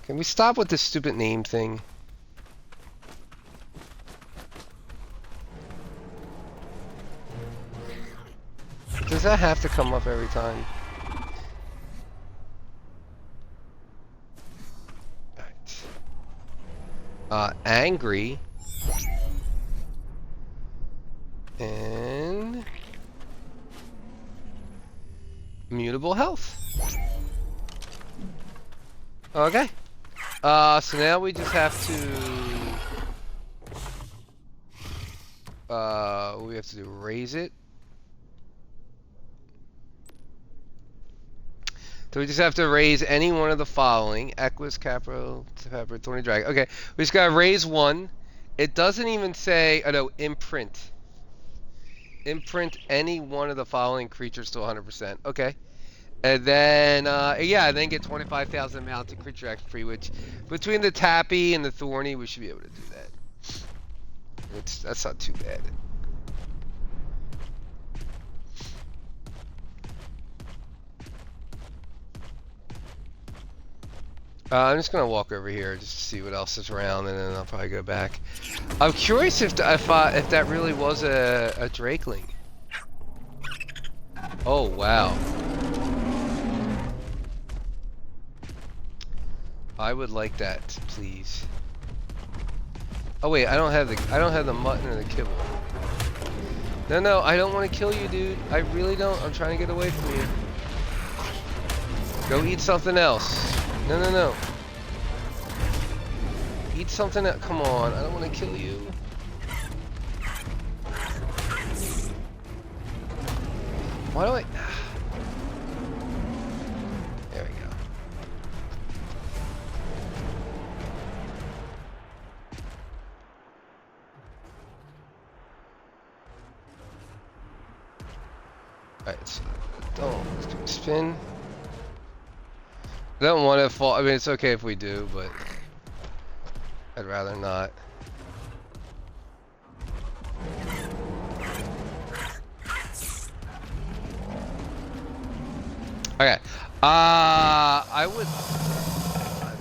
Can we stop with this stupid name thing? Does that have to come up every time? Angry and mutable health. Okay. So now we just have to we have to do raise it. So we just have to raise any one of the following: Equus, Capro, Pepper, Thorny Dragon. Okay, we just gotta raise one. It doesn't even say, oh no, imprint. Imprint any one of the following creatures to 100%. Okay. And then, yeah, then get 25,000 mounted creature action free, which between the Tappy and the Thorny, we should be able to do that. That's not too bad. I'm just gonna walk over here just to see what else is around, and then I'll probably go back. I'm curious if that really was a Drakeling. Oh wow! I would like that, please. Oh wait, I don't have the mutton or the kibble. No, I don't want to kill you, dude. I really don't. I'm trying to get away from you. Go eat something else. No. Eat something else. Come on, I don't want to kill you. Why do I... There we go. Alright, so let's do a spin. I don't want to fall. I mean, it's okay if we do, but I'd rather not. Okay. I would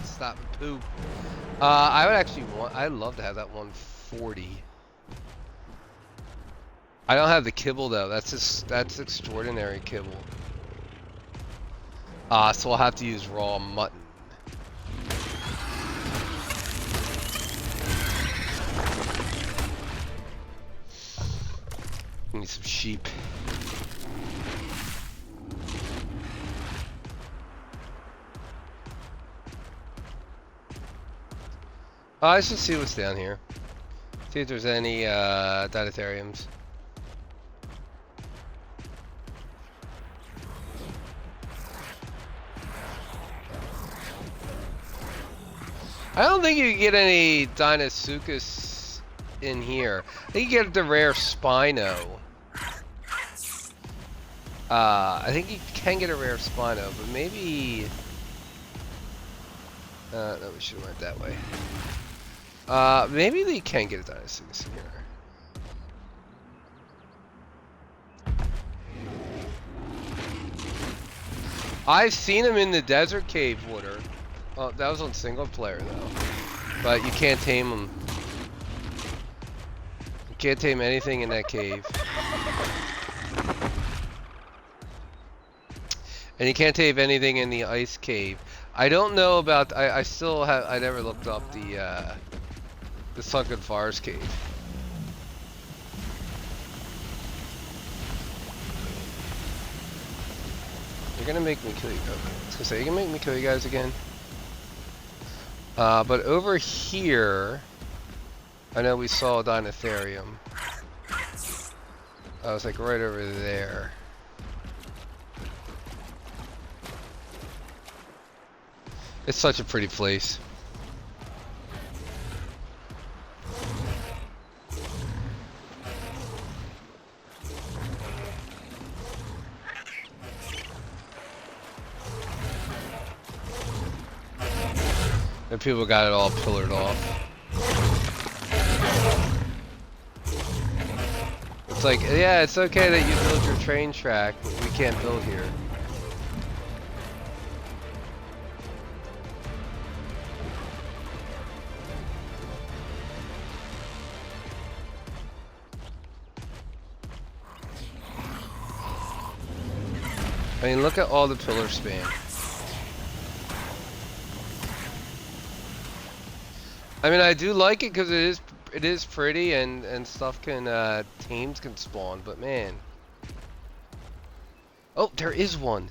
stop and poop. I would actually want. I'd love to have that 140. I don't have the kibble though. That's extraordinary kibble. So we'll have to use raw mutton. Need some sheep. Let's just see what's down here. See if there's any Dinotheriums. I don't think you can get any Deinosuchus in here. I think you get the rare Spino. I think you can get a rare Spino, but maybe... no, we should have went that way. Maybe they can get a Dynasty in here. I've seen him in the Desert Cave water. Oh, that was on single player though. But you can't tame him. You can't tame anything in that cave. And you can't tame anything in the ice cave. I don't know about. I still have. I never looked up the Sunken Forest cave. You're gonna make me kill you. Okay. I was gonna say, you're gonna make me kill you guys again. But over here, I know we saw a Dinotherium. I was like right over there. It's such a pretty place. And people got it all pillared off. It's like, yeah, it's okay that you build your train track, but we can't build here. I mean, look at all the pillar span. I mean, I do like it because it is pretty and stuff can teams can spawn, but man. Oh, there is one.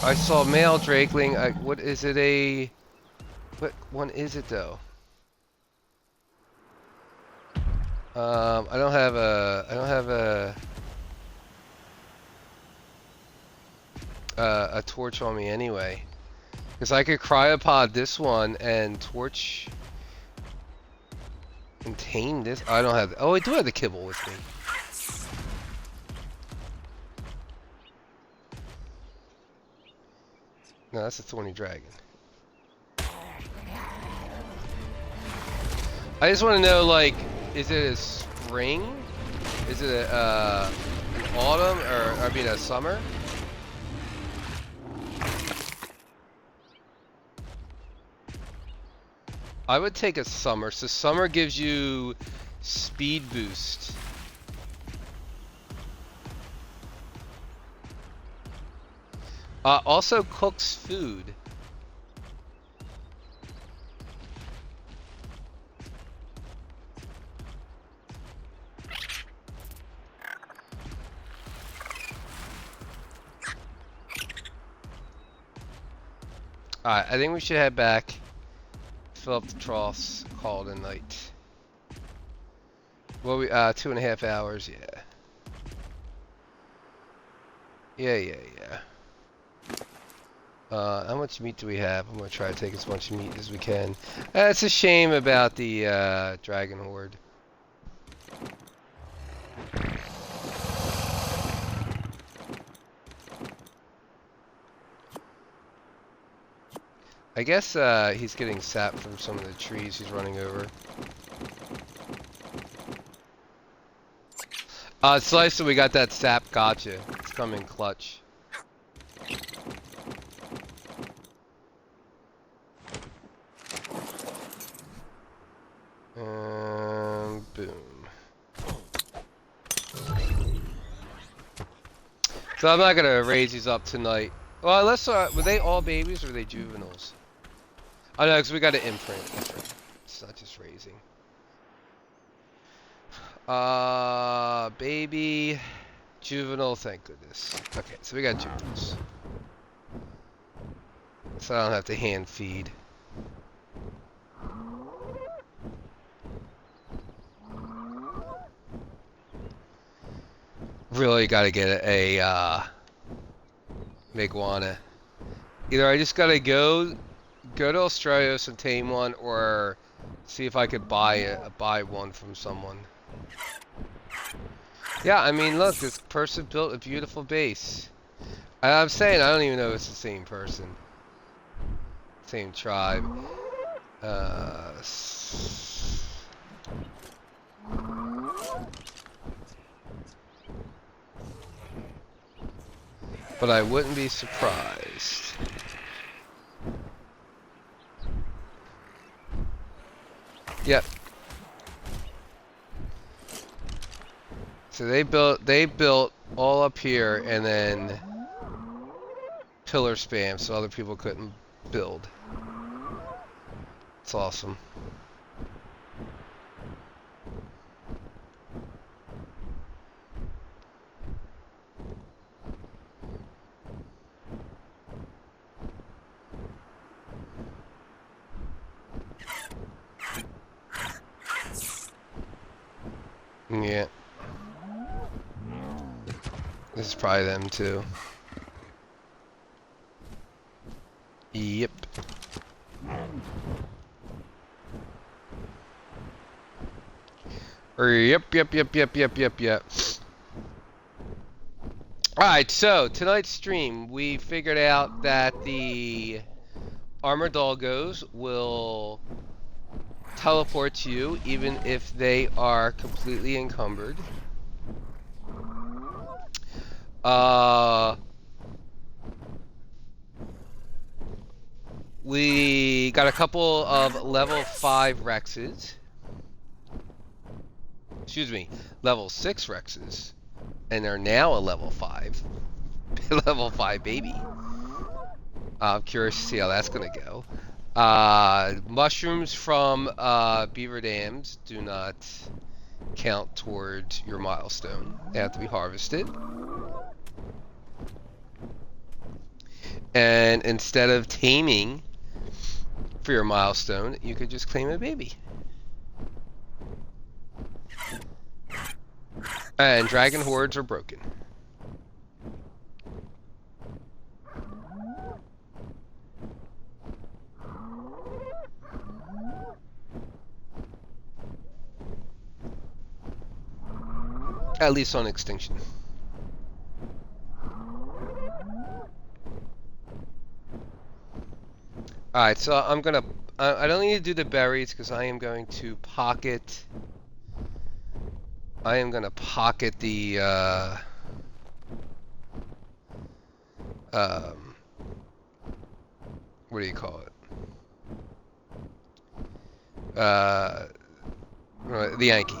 I saw male drakeling. What is it? What one is it though? I don't have a torch on me anyway. Because I could cryopod this one and torch and tame this. I don't have. Oh, I do have the kibble with me. No, that's a thorny dragon. I just want to know, like, is it a spring? Is it an autumn, or I mean a summer? I would take a summer. So summer gives you speed boost. Also cooks food. Alright, I think we should head back. Fill up the troughs, call it a night. Well, we 2.5 hours, yeah. Yeah. How much meat do we have? I'm gonna try to take as much meat as we can. It's a shame about the dragon horde. I guess he's getting sap from some of the trees he's running over. Slice, so we got that sap, gotcha. It's coming clutch. Boom. So I'm not gonna raise these up tonight. Well, unless, were they all babies or were they juveniles? Oh no, because we got an imprint. It's not just raising. Baby, juvenile, thank goodness. Okay, so we got juveniles. So I don't have to hand feed. Really gotta get a Miguana. Either I just gotta go to Australia and tame one, or see if I could buy one from someone. Yeah, I mean, look, this person built a beautiful base. I'm saying I don't even know if it's the same person. Same tribe. But I wouldn't be surprised. Yep. So they built all up here and then pillar spam so other people couldn't build. It's awesome. Yeah. This is probably them too. Yep. Yep. Alright, so tonight's stream, we figured out that the armored doggos will teleport to you even if they are completely encumbered. We got a couple of level 5 Rexes. Excuse me, level 6 Rexes. And they're now a level 5. Level 5 baby. I'm curious to see how that's gonna go. Mushrooms from beaver dams do not count towards your milestone. They have to be harvested. And instead of taming for your milestone, you could just claim a baby. And dragon hordes are broken. At least on extinction. Alright, so I'm gonna... I don't need to do the berries because I am going to pocket... I am gonna pocket the... what do you call it? The Yankee.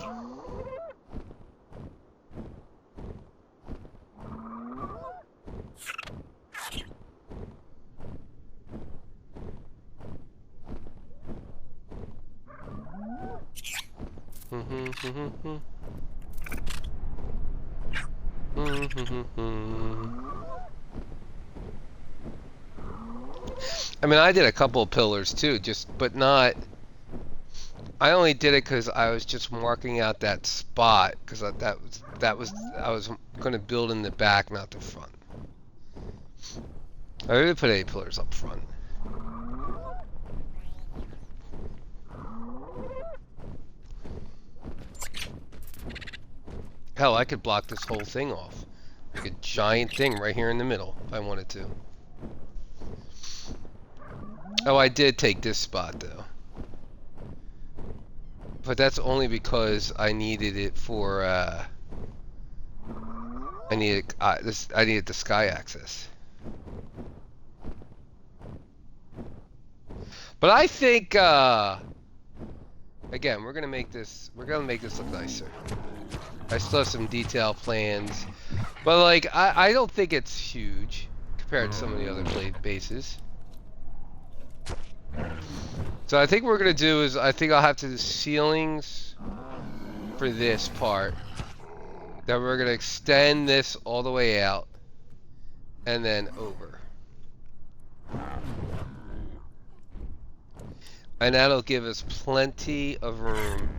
I mean, I did a couple of pillars too, but not. I only did it because I was just marking out that spot because I was going to build in the back, not the front. I really put 8 pillars up front. Hell, I could block this whole thing off. Like a giant thing right here in the middle if I wanted to. Oh, I did take this spot though. But that's only because I needed it for I needed the sky access. But I think again, we're gonna make this look nicer. I still have some detail plans, but like I don't think it's huge compared to some of the other bases. So I think what we're gonna do is I think I'll have to do ceilings for this part. Then we're gonna extend this all the way out and then over. And that'll give us plenty of room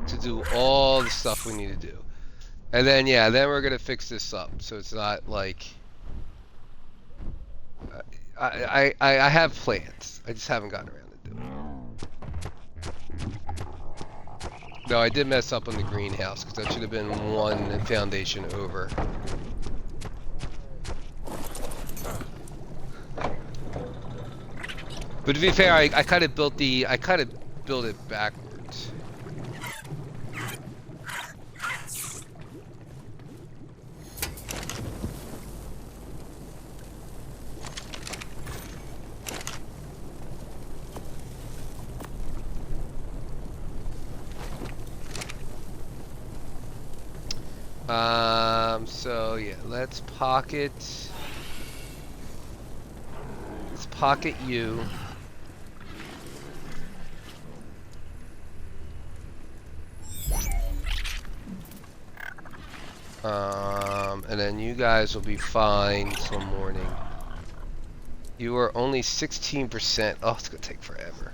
to do all the stuff we need to do. And then yeah, then we're gonna fix this up so it's not like I have plans. I just haven't gotten around to doing it. No, I did mess up on the greenhouse because that should have been one foundation over. But to be fair, I kind of built it backwards. So yeah, let's pocket you. And then you guys will be fine till morning. You are only 16%. Oh, it's gonna take forever.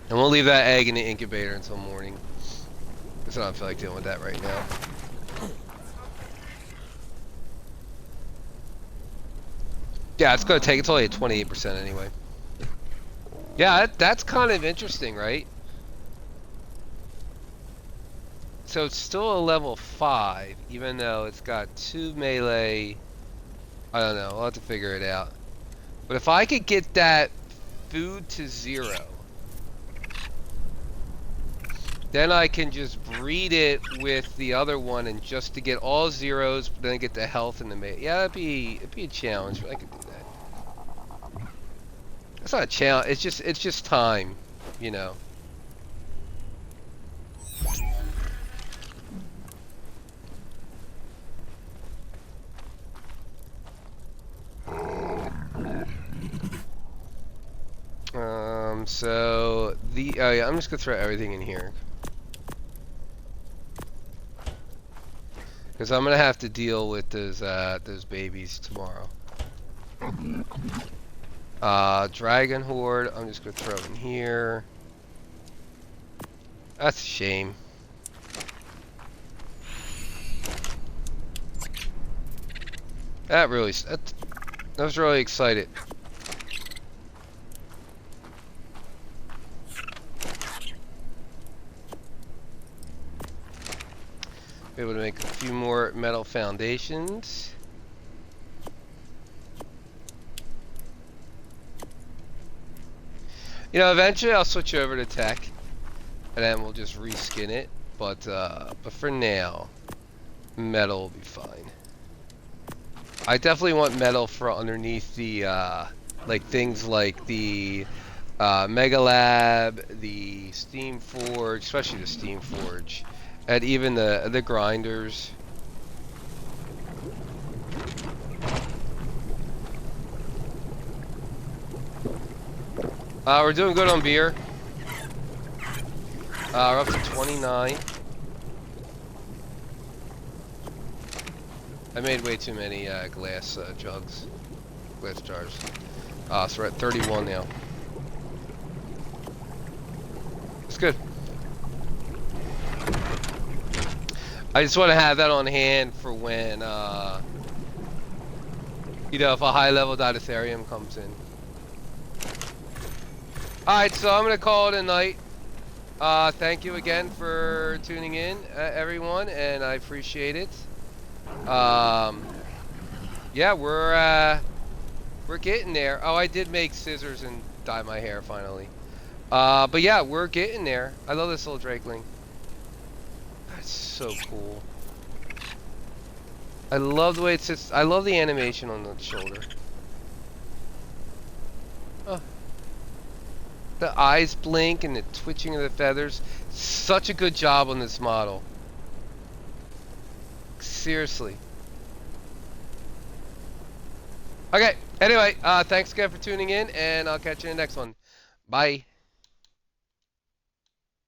And we'll leave that egg in the incubator until morning. Because I don't feel like dealing with that right now. Yeah, it's gonna take, it's only at 28% anyway. Yeah, that's kind of interesting, right? So it's still a level 5, even though it's got 2 melee. I don't know, I'll have to figure it out. But if I could get that food to 0, then I can just breed it with the other one and just to get all 0s, but then get the health and the melee. Yeah, it'd be a challenge, but I could do that. It's not a challenge, it's just time, you know. So oh yeah, I'm just gonna throw everything in here. Because I'm gonna have to deal with those babies tomorrow. Dragon horde, I'm just gonna throw in here. That's a shame. I was really excited. Be able to make a few more metal foundations. You know, eventually I'll switch over to tech, and then we'll just reskin it. But for now, metal will be fine. I definitely want metal for underneath the like things like the Mega Lab, the Steam Forge, especially the Steam Forge, and even the grinders. We're doing good on beer. We're up to 29. I made way too many glass jugs, glass jars. So we're at 31 now. It's good. I just want to have that on hand for when, you know, if a high-level Dinotherium comes in. Alright, so I'm going to call it a night. Thank you again for tuning in, everyone, and I appreciate it. Yeah, we're getting there. Oh, I did make scissors and dye my hair finally. But yeah, we're getting there. I love this little drakeling. That's so cool. I love the way it sits. I love the animation on the shoulder. Oh. The eyes blink and the twitching of the feathers. Such a good job on this model. Seriously. Okay, anyway, thanks again for tuning in, and I'll catch you in the next one. Bye.